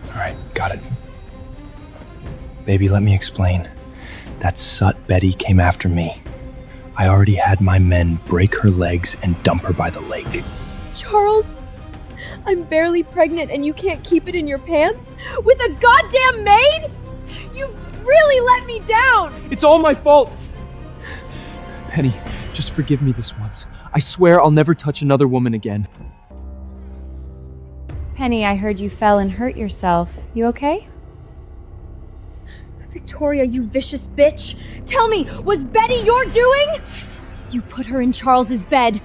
All right, got it. Baby, let me explain. That sut Betty came after me. I already had my men break her legs and dump her by the lake. Charles, I'm barely pregnant and you can't keep it in your pants? With a goddamn maid? You really let me down! It's all my fault! Penny, just forgive me this once. I swear I'll never touch another woman again. Penny, I heard you fell and hurt yourself. You okay? Victoria, you vicious bitch! Tell me, was Betty your doing? You put her in Charles's bed.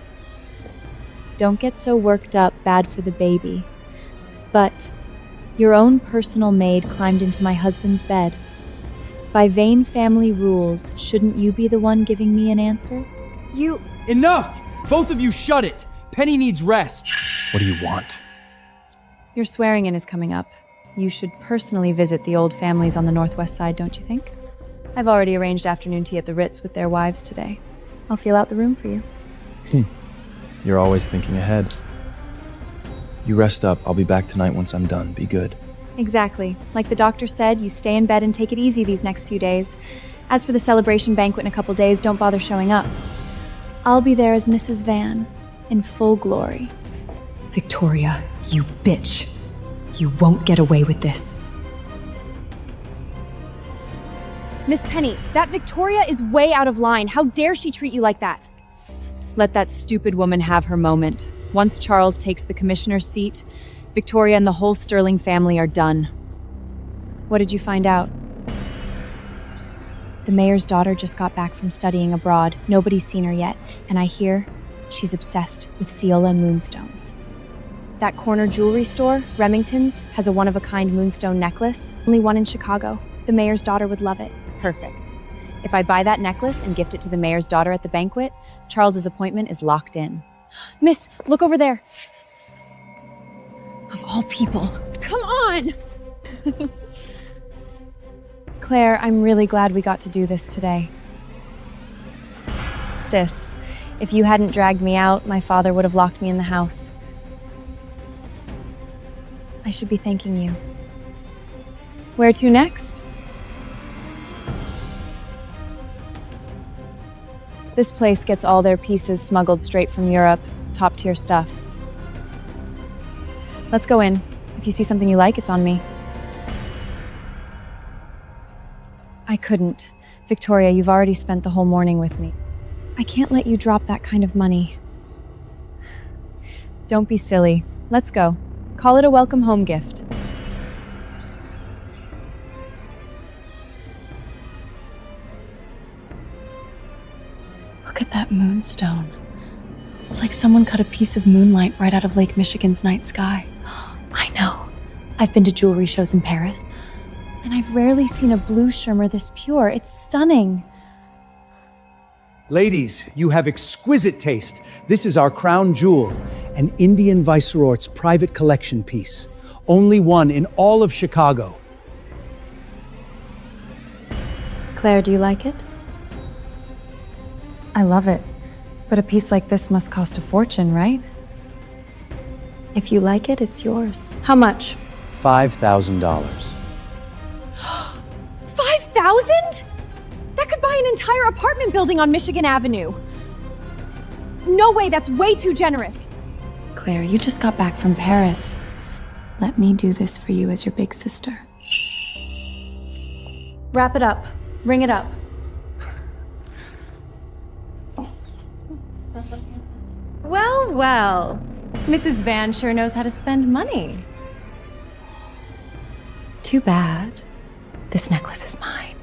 Don't get so worked up, bad for the baby. But your own personal maid climbed into my husband's bed. By Vane family rules, shouldn't you be the one giving me an answer? You... Enough! Both of you shut it! Penny needs rest. What do you want? Your swearing-in is coming up. You should personally visit the old families on the northwest side, don't you think? I've already arranged afternoon tea at the Ritz with their wives today. I'll feel out the room for you. You're always thinking ahead. You rest up. I'll be back tonight once I'm done. Be good. Exactly. Like the doctor said, you stay in bed and take it easy these next few days. As for the celebration banquet in a couple days, don't bother showing up. I'll be there as Mrs. Van, in full glory. Victoria, you bitch. You won't get away with this. Miss Penny, that Victoria is way out of line. How dare she treat you like that? Let that stupid woman have her moment. Once Charles takes the commissioner's seat, Victoria and the whole Sterling family are done. What did you find out? The mayor's daughter just got back from studying abroad. Nobody's seen her yet, and I hear she's obsessed with seal and moonstones. That corner jewelry store, Remington's, has a one-of-a-kind moonstone necklace. Only one in Chicago. The mayor's daughter would love it. Perfect. If I buy that necklace and gift it to the mayor's daughter at the banquet, Charles's appointment is locked in. Miss, look over there. Of all people. Come on! Claire, I'm really glad we got to do this today. Sis, if you hadn't dragged me out, my father would have locked me in the house. I should be thanking you. Where to next? This place gets all their pieces smuggled straight from Europe. Top-tier stuff. Let's go in. If you see something you like, it's on me. I couldn't. Victoria, you've already spent the whole morning with me. I can't let you drop that kind of money. Don't be silly. Let's go. Call it a welcome home gift. Look at that moonstone. It's like someone cut a piece of moonlight right out of Lake Michigan's night sky. I know. I've been to jewelry shows in Paris. And I've rarely seen a blue shimmer this pure. It's stunning. Ladies, you have exquisite taste. This is our crown jewel, an Indian viceroy's private collection piece. Only one in all of Chicago. Claire, do you like it? I love it. But a piece like this must cost a fortune, right? If you like it, it's yours. How much? $5,000. 5,000? That could buy an entire apartment building on Michigan Avenue. No way, that's way too generous. Claire, you just got back from Paris. Let me do this for you as your big sister. Wrap it up. Ring it up. Well, well. Mrs. Van sure knows how to spend money. Too bad. This necklace is mine.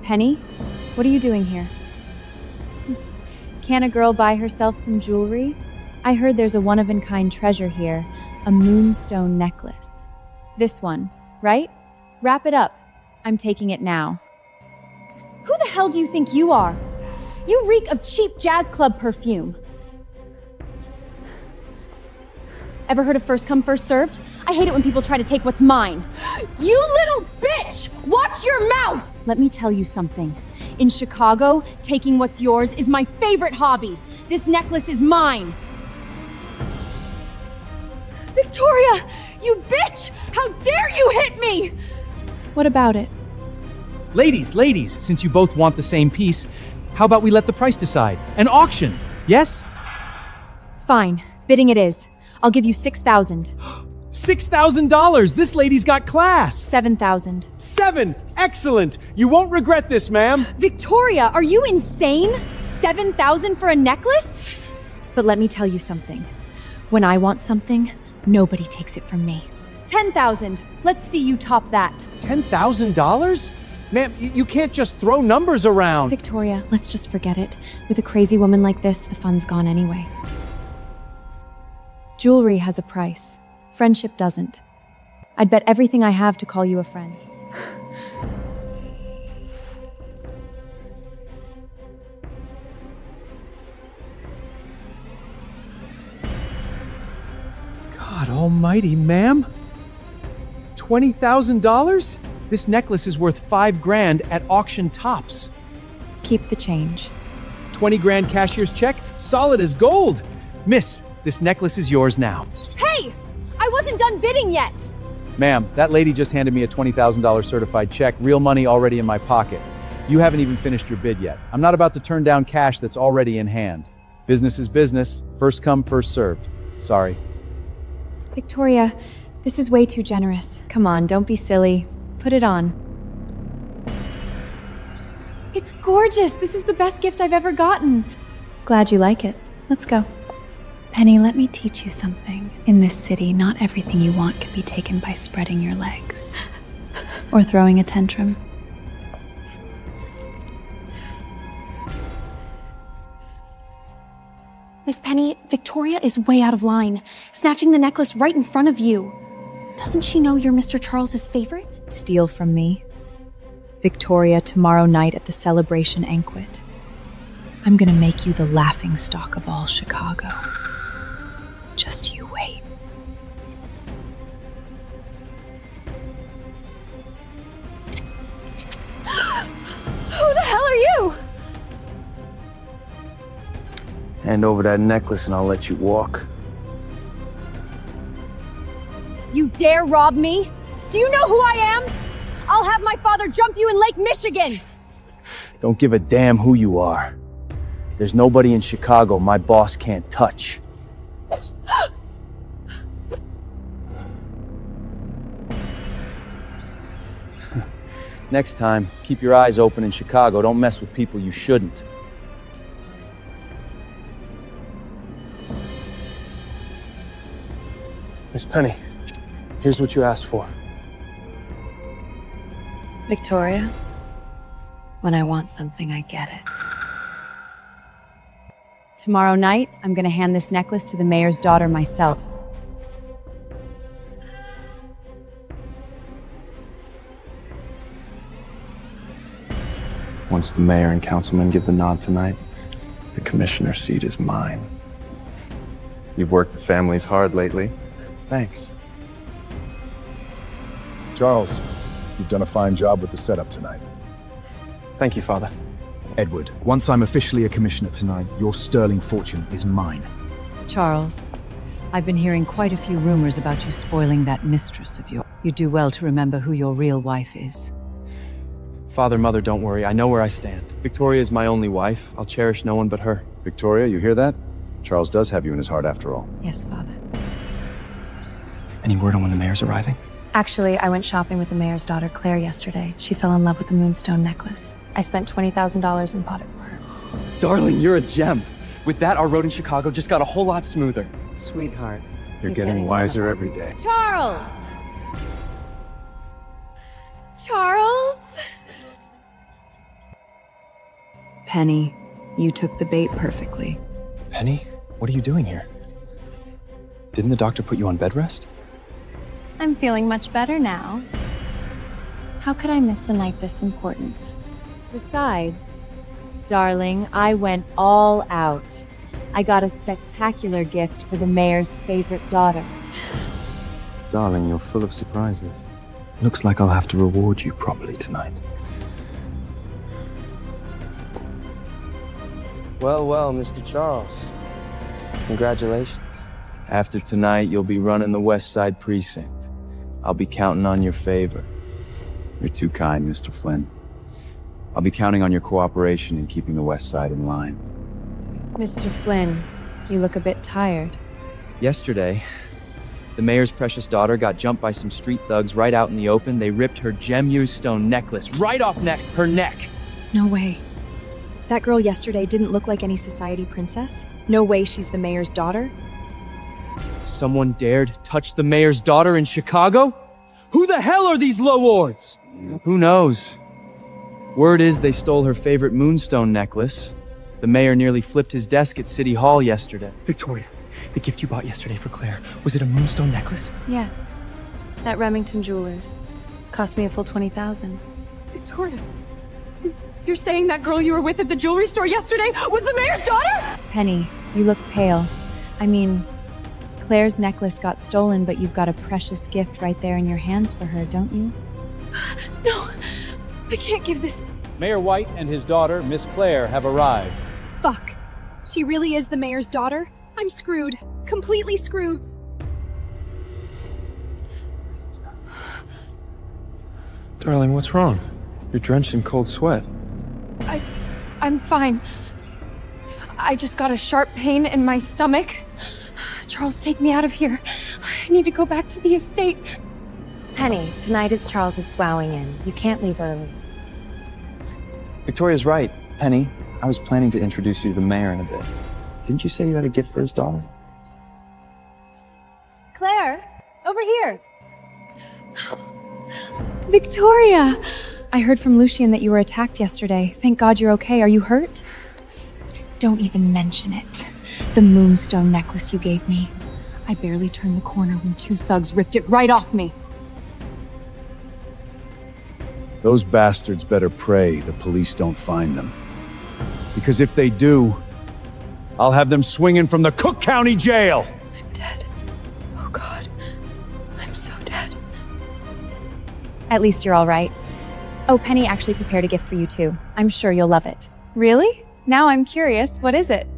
Penny, what are you doing here? Can a girl buy herself some jewelry? I heard there's a one-of-a-kind treasure here, a moonstone necklace. This one, right? Wrap it up. I'm taking it now. Who the hell do you think you are? You reek of cheap jazz club perfume. Ever heard of first come, first served? I hate it when people try to take what's mine. You little bitch! Watch your mouth! Let me tell you something. In Chicago, taking what's yours is my favorite hobby. This necklace is mine. Victoria, you bitch! How dare you hit me! What about it? Ladies, since you both want the same piece, how about we let the price decide? An auction, yes? Fine, bidding it is. I'll give you $6,000. $6,000! This lady's got class! $7,000. 7! Excellent! You won't regret this, ma'am! Victoria, are you insane? $7,000 for a necklace? But let me tell you something. When I want something, nobody takes it from me. $10,000. Let's see you top that. $10,000? Ma'am, you can't just throw numbers around. Victoria, let's just forget it. With a crazy woman like this, the fun's gone anyway. Jewelry has a price. Friendship doesn't. I'd bet everything I have to call you a friend. God almighty, ma'am. $20,000? This necklace is worth $5,000 at auction tops. Keep the change. 20 grand cashier's check, solid as gold. Miss, this necklace is yours now. Hey! I wasn't done bidding yet! Ma'am, that lady just handed me a $20,000 certified check, real money already in my pocket. You haven't even finished your bid yet. I'm not about to turn down cash that's already in hand. Business is business. First come, first served. Sorry. Victoria, this is way too generous. Come on, don't be silly. Put it on. It's gorgeous. This is the best gift I've ever gotten. Glad you like it. Let's go. Penny, let me teach you something. In this city, not everything you want can be taken by spreading your legs. Or throwing a tantrum. Miss Penny, Victoria is way out of line, snatching the necklace right in front of you. Doesn't she know you're Mr. Charles's favorite? Steal from me. Victoria, tomorrow night at the celebration banquet. I'm gonna make you the laughingstock of all Chicago. Just you wait. Who the hell are you? Hand over that necklace and I'll let you walk. You dare rob me? Do you know who I am? I'll have my father jump you in Lake Michigan! Don't give a damn who you are. There's nobody in Chicago my boss can't touch. Next time, keep your eyes open in Chicago. Don't mess with people you shouldn't. Miss Penny, here's what you asked for. Victoria, when I want something, I get it. Tomorrow night, I'm gonna hand this necklace to the mayor's daughter myself. Once the mayor and councilman give the nod tonight, the commissioner's seat is mine. You've worked the families hard lately. Thanks. Charles, you've done a fine job with the setup tonight. Thank you, Father. Edward, once I'm officially a commissioner tonight, your sterling fortune is mine. Charles, I've been hearing quite a few rumors about you spoiling that mistress of yours. You do well to remember who your real wife is. Father, Mother, don't worry. I know where I stand. Victoria is my only wife. I'll cherish no one but her. Victoria, you hear that? Charles does have you in his heart after all. Yes, Father. Any word on when the mayor's arriving? Actually, I went shopping with the mayor's daughter, Claire, yesterday. She fell in love with the moonstone necklace. I spent $20,000 and bought it for her. Darling, you're a gem. With that, our road in Chicago just got a whole lot smoother. Sweetheart. You're getting wiser every day. Charles! Charles! Penny, you took the bait perfectly. Penny, what are you doing here? Didn't the doctor put you on bed rest? I'm feeling much better now. How could I miss a night this important? Besides, darling, I went all out. I got a spectacular gift for the mayor's favorite daughter. Darling, you're full of surprises. Looks like I'll have to reward you properly tonight. Well, well, Mr. Charles. Congratulations. After tonight, you'll be running the West Side Precinct. I'll be counting on your favor. You're too kind, Mr. Flynn. I'll be counting on your cooperation in keeping the West Side in line. Mr. Flynn, you look a bit tired. Yesterday, the mayor's precious daughter got jumped by some street thugs right out in the open. They ripped her gem-used stone necklace right off her neck. No way. That girl yesterday didn't look like any society princess. No way she's the mayor's daughter. Someone dared touch the mayor's daughter in Chicago? Who the hell are these lowlords? Who knows? Word is they stole her favorite moonstone necklace. The mayor nearly flipped his desk at City Hall yesterday. Victoria, the gift you bought yesterday for Claire, was it a moonstone necklace? Yes. At Remington Jewelers. Cost me a full $20,000. Victoria, you're saying that girl you were with at the jewelry store yesterday was the mayor's daughter? Penny, you look pale. I mean, Claire's necklace got stolen, but you've got a precious gift right there in your hands for her, don't you? No, I can't give this. Mayor White and his daughter, Miss Claire, have arrived. Fuck. She really is the mayor's daughter? I'm screwed. Completely screwed. Darling, what's wrong? You're drenched in cold sweat. I'm fine. I just got a sharp pain in my stomach. Charles, take me out of here. I need to go back to the estate. Penny, tonight is Charles's swowing in. You can't leave early. Victoria's right. Penny, I was planning to introduce you to the mayor in a bit. Didn't you say you had a gift for his daughter? Claire, over here. Victoria! I heard from Lucien that you were attacked yesterday. Thank God you're okay. Are you hurt? Don't even mention it. The moonstone necklace you gave me. I barely turned the corner when two thugs ripped it right off me. Those bastards better pray the police don't find them. Because if they do, I'll have them swinging from the Cook County Jail! I'm dead. Oh God, I'm so dead. At least you're all right. Oh, Penny actually prepared a gift for you too. I'm sure you'll love it. Really? Now I'm curious. What is it?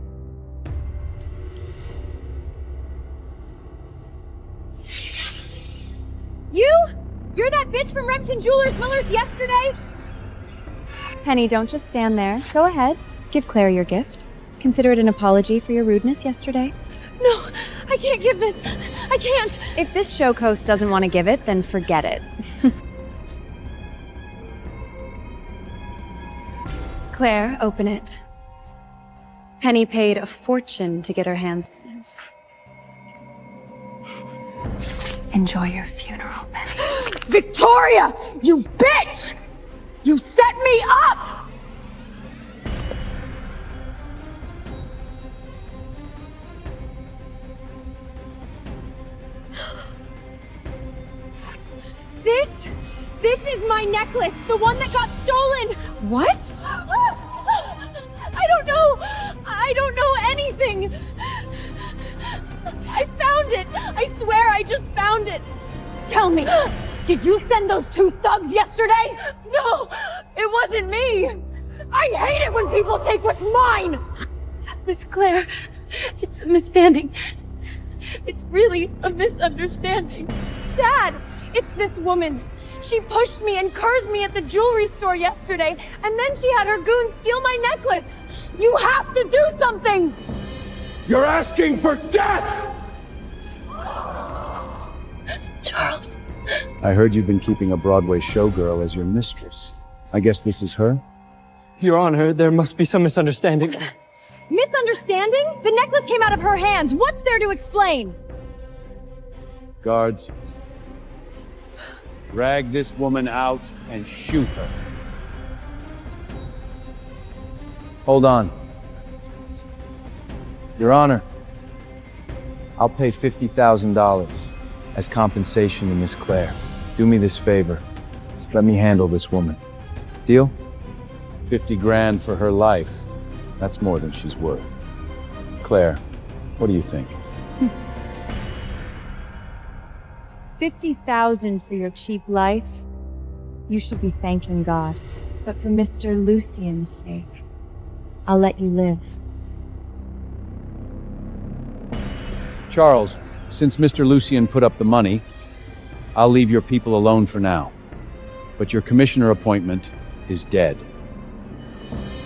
You're that bitch from Remington Jewelers Miller's yesterday? Penny, don't just stand there. Go ahead. Give Claire your gift. Consider it an apology for your rudeness yesterday. No, I can't give this. I can't. If this show host doesn't want to give it, then forget it. Claire, open it. Penny paid a fortune to get her hands on this. Enjoy your funeral, Penny. Victoria, you bitch! You set me up! This is my necklace, the one that got stolen! What? I don't know anything! I found it! I swear I just found it! Tell me, did you send those two thugs yesterday? No, it wasn't me! I hate it when people take what's mine! Miss Claire, it's a misunderstanding. It's really a misunderstanding. Dad, it's this woman. She pushed me and cursed me at the jewelry store yesterday, and then she had her goons steal my necklace. You have to do something! You're asking for death! Charles. I heard you've been keeping a Broadway showgirl as your mistress. I guess this is her? Your Honor, there must be some misunderstanding. Misunderstanding? The necklace came out of her hands. What's there to explain? Guards. Drag this woman out and shoot her. Hold on. Your Honor, I'll pay $50,000 as compensation to Miss Claire. Do me this favor. Let me handle this woman. Deal? 50 grand for her life. That's more than she's worth. Claire, what do you think? 50,000 for your cheap life? You should be thanking God. But for Mr. Lucian's sake, I'll let you live. Charles, since Mr. Lucian put up the money, I'll leave your people alone for now. But your commissioner appointment is dead.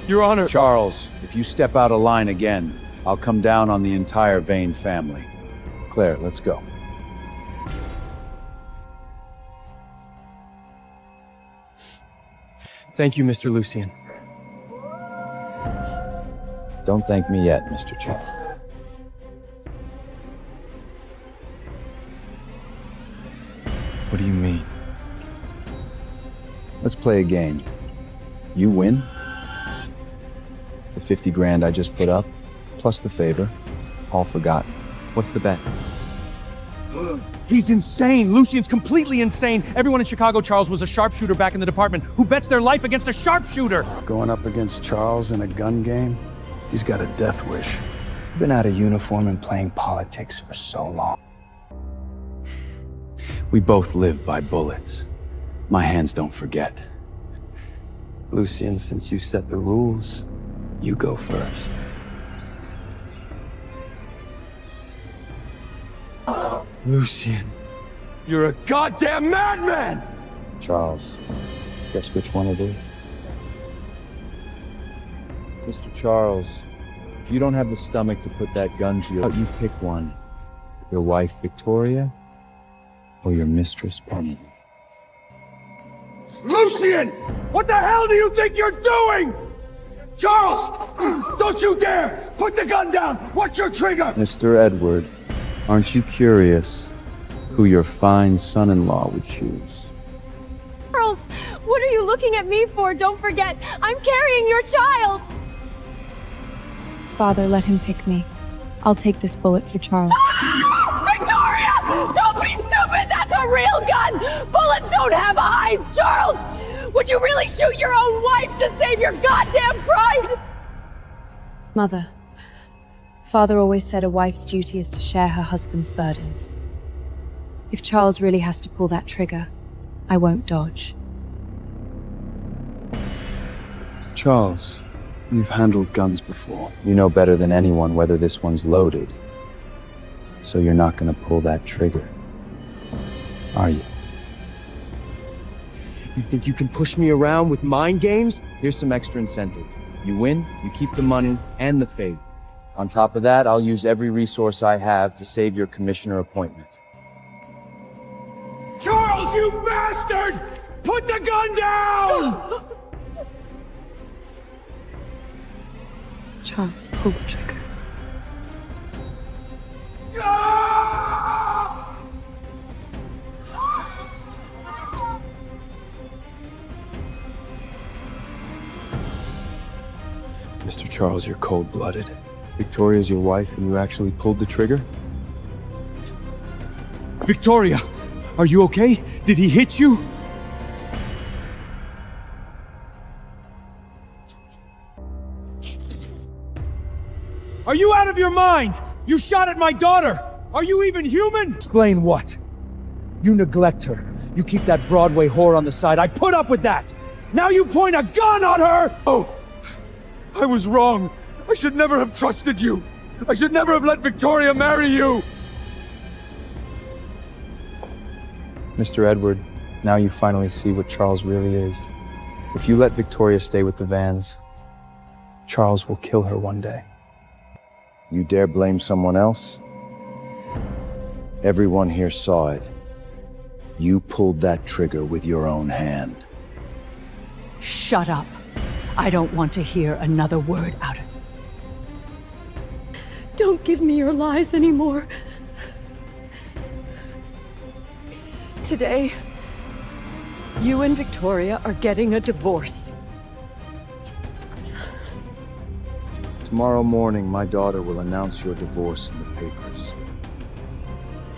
Your Honor. Charles, if you step out of line again, I'll come down on the entire Vane family. Claire, let's go. Thank you, Mr. Lucian. Don't thank me yet, Mr. Charles. What do you mean? Let's play a game. You win. The 50 grand I just put up, plus the favor, all forgotten. What's the bet? He's insane. Lucian's completely insane. Everyone in Chicago, Charles, was a sharpshooter back in the department. Who bets their life against a sharpshooter? Going up against Charles in a gun game? He's got a death wish. Been out of uniform and playing politics for so long. We both live by bullets. My hands don't forget. Lucian, since you set the rules, you go first. Lucian, you're a goddamn madman! Charles, guess which one it is? Mr. Charles, if you don't have the stomach to put that gun to you pick one. Your wife, Victoria, or your mistress, Penny. Lucian! What the hell do you think you're doing? Charles! Don't you dare! Put the gun down! What's your trigger? Mr. Edward, aren't you curious who your fine son-in-law would choose? Charles, what are you looking at me for? Don't forget, I'm carrying your child! Father, let him pick me. I'll take this bullet for Charles. Victoria! Don't be stupid! That's a real gun! Bullets don't have eyes, Charles! Would you really shoot your own wife to save your goddamn pride? Mother, Father always said a wife's duty is to share her husband's burdens. If Charles really has to pull that trigger, I won't dodge. Charles, you've handled guns before. You know better than anyone whether this one's loaded. So you're not gonna pull that trigger, are you? You think you can push me around with mind games? Here's some extra incentive. You win, you keep the money and the favor. On top of that, I'll use every resource I have to save your commissioner appointment. Charles, you bastard! Put the gun down! Charles, pull the trigger. Mr. Charles, you're cold-blooded. Victoria's your wife and you actually pulled the trigger? Victoria, are you okay? Did he hit you? Are you out of your mind? You shot at my daughter! Are you even human? Explain what? You neglect her. You keep that Broadway whore on the side. I put up with that! Now you point a gun on her! Oh, I was wrong. I should never have trusted you. I should never have let Victoria marry you. Mr. Edward, now you finally see what Charles really is. If you let Victoria stay with the Vans, Charles will kill her one day. You dare blame someone else? Everyone here saw it. You pulled that trigger with your own hand. Shut up. I don't want to hear another word out of it. Don't give me your lies anymore. Today, You and Victoria are getting a divorce. Tomorrow morning, my daughter will announce your divorce in the papers.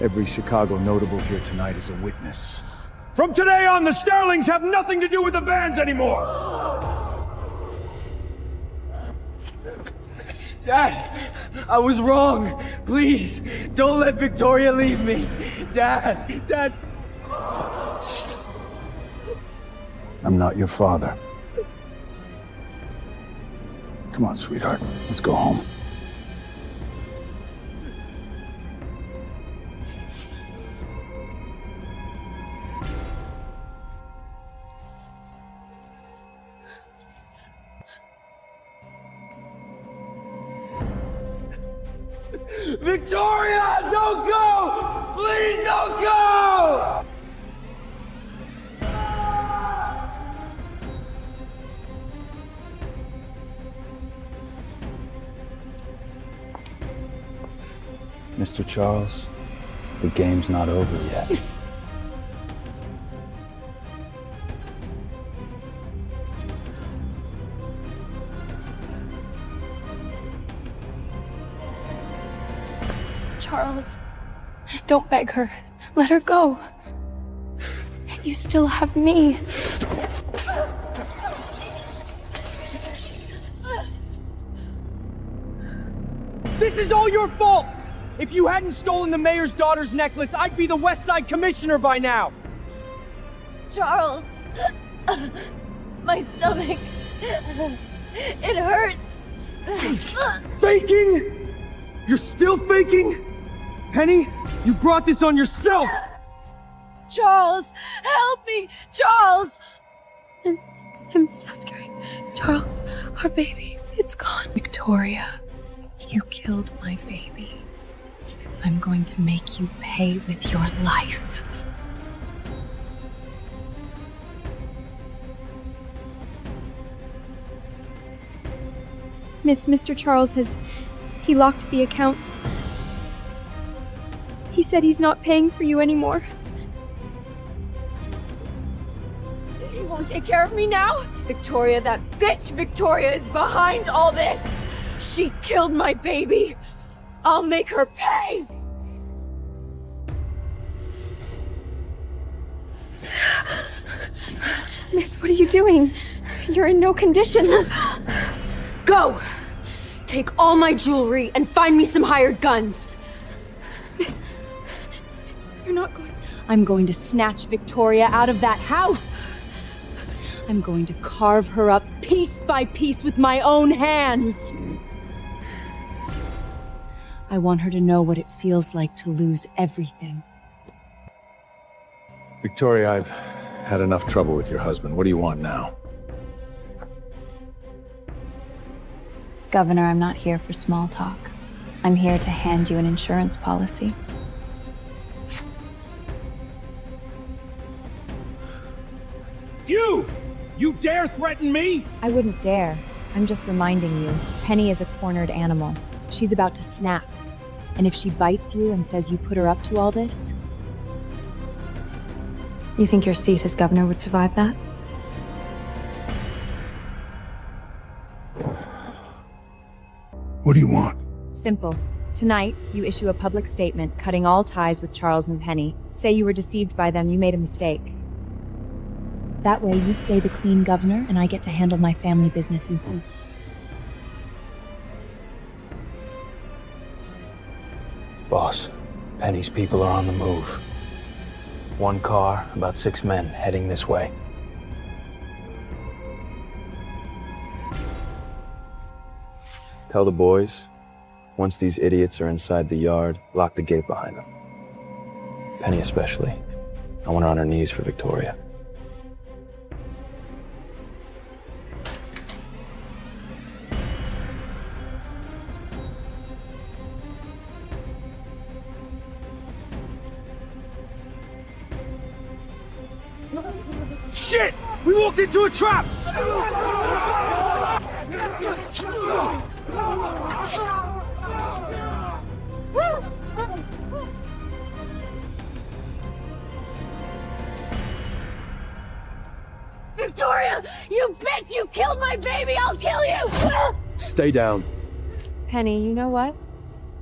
Every Chicago notable here tonight is a witness. From today on, the Sterlings have nothing to do with the Vans anymore! Dad, I was wrong. Please, don't let Victoria leave me. Dad. I'm not your father. Come on, sweetheart. Let's go home. Victoria, don't go! Please don't go! Mr. Charles, the game's not over yet. Charles, don't beg her. Let her go. You still have me. This is all your fault! If you hadn't stolen the mayor's daughter's necklace, I'd be the West Side Commissioner by now! Charles, my stomach, it hurts. Faking? You're still faking? Penny, you brought this on yourself! Charles, help me! Charles! I'm so scared. Charles, our baby, it's gone. Victoria, you killed my baby. I'm going to make you pay with your life. Mr. Charles he locked the accounts. He said he's not paying for you anymore. You won't take care of me now? Victoria, that bitch Victoria is behind all this. She killed my baby. I'll make her pay. Miss, what are you doing? You're in no condition. Go! Take all my jewelry and find me some hired guns. Miss, you're not going to... I'm going to snatch Victoria out of that house. I'm going to carve her up piece by piece with my own hands. I want her to know what it feels like to lose everything. Victoria, I've had enough trouble with your husband. What do you want now? Governor, I'm not here for small talk. I'm here to hand you an insurance policy. You! You dare threaten me? I wouldn't dare. I'm just reminding you, Penny is a cornered animal. She's about to snap. And if she bites you and says you put her up to all this... You think your seat as governor would survive that? What do you want? Simple. Tonight, you issue a public statement cutting all ties with Charles and Penny. Say you were deceived by them, you made a mistake. That way, you stay the clean governor, and I get to handle my family business in full. Boss, Penny's people are on the move. One car, about 6 men, heading this way. Tell the boys, once these idiots are inside the yard, lock the gate behind them. Penny especially. I want her on her knees for Victoria. Shit! We walked into a trap! Victoria! You bitch! You killed my baby! I'll kill you! Stay down. Penny, you know what?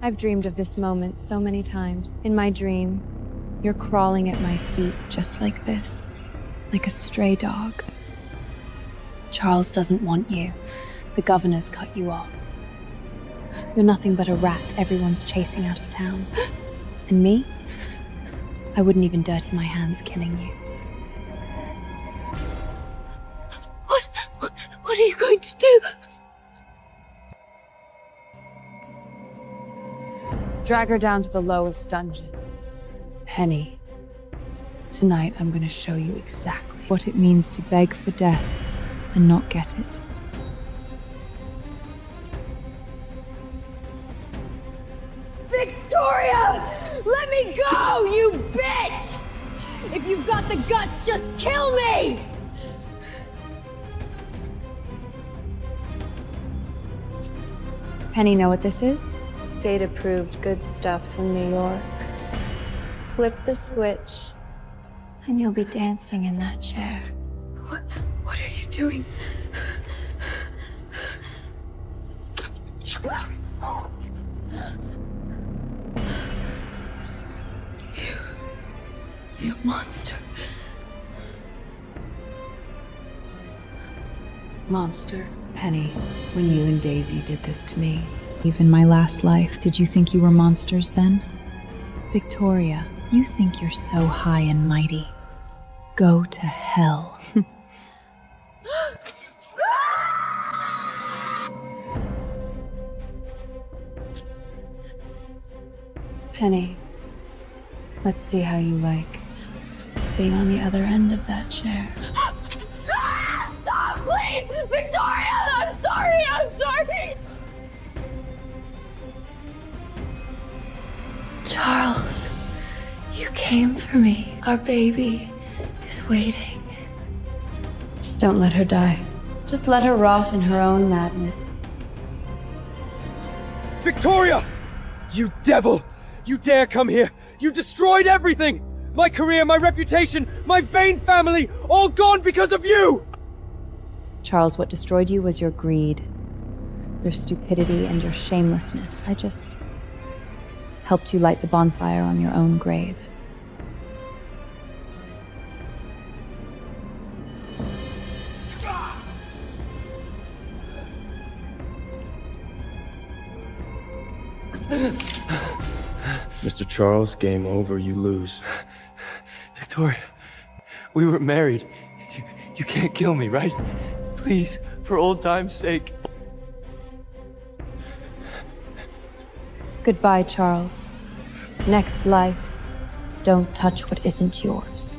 I've dreamed of this moment so many times. In my dream, you're crawling at my feet just like this, like a stray dog. Charles doesn't want you. The governor's cut you off. You're nothing but a rat everyone's chasing out of town. And me? I wouldn't even dirty my hands killing you. What are you going to do? Drag her down to the lowest dungeon. Penny, tonight I'm going to show you exactly what it means to beg for death and not get it. Victoria! Let me go, you bitch! If you've got the guts, just kill me! Penny, know what this is? State-approved good stuff from New York. Flip the switch, and you'll be dancing in that chair. What are you doing? You monster. Monster. Penny, when you and Daisy did this to me. Even my last life, did you think you were monsters then? Victoria, you think you're so high and mighty. Go to hell. Penny, let's see how you like being on the other end of that chair. Stop, please! Victoria! I'm sorry! I'm sorry! Charles, you came for me. Our baby is waiting. Don't let her die. Just let her rot in her own madness. Victoria! You devil! You dare come here! You destroyed everything! My career, my reputation, my Vane family, all gone because of you! Charles, what destroyed you was your greed, your stupidity, and your shamelessness. I just helped you light the bonfire on your own grave. Mr. Charles, game over, you lose. Victoria, we were married. You can't kill me, right? Please, for old time's sake. Goodbye, Charles. Next life, don't touch what isn't yours.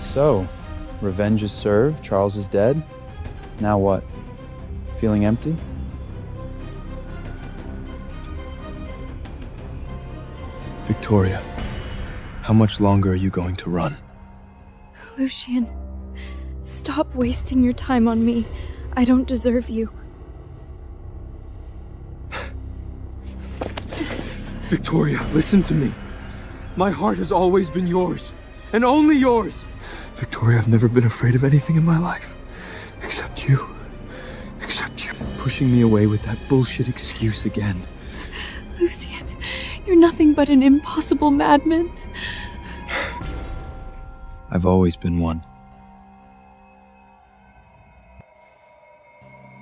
So, revenge is served, Charles is dead. Now what? Feeling empty? Victoria, how much longer are you going to run? Lucian, stop wasting your time on me. I don't deserve you. Victoria, listen to me. My heart has always been yours, and only yours. Victoria, I've never been afraid of anything in my life. Except you. Except you. Pushing me away with that bullshit excuse again. Lucian, you're nothing but an impossible madman. I've always been one.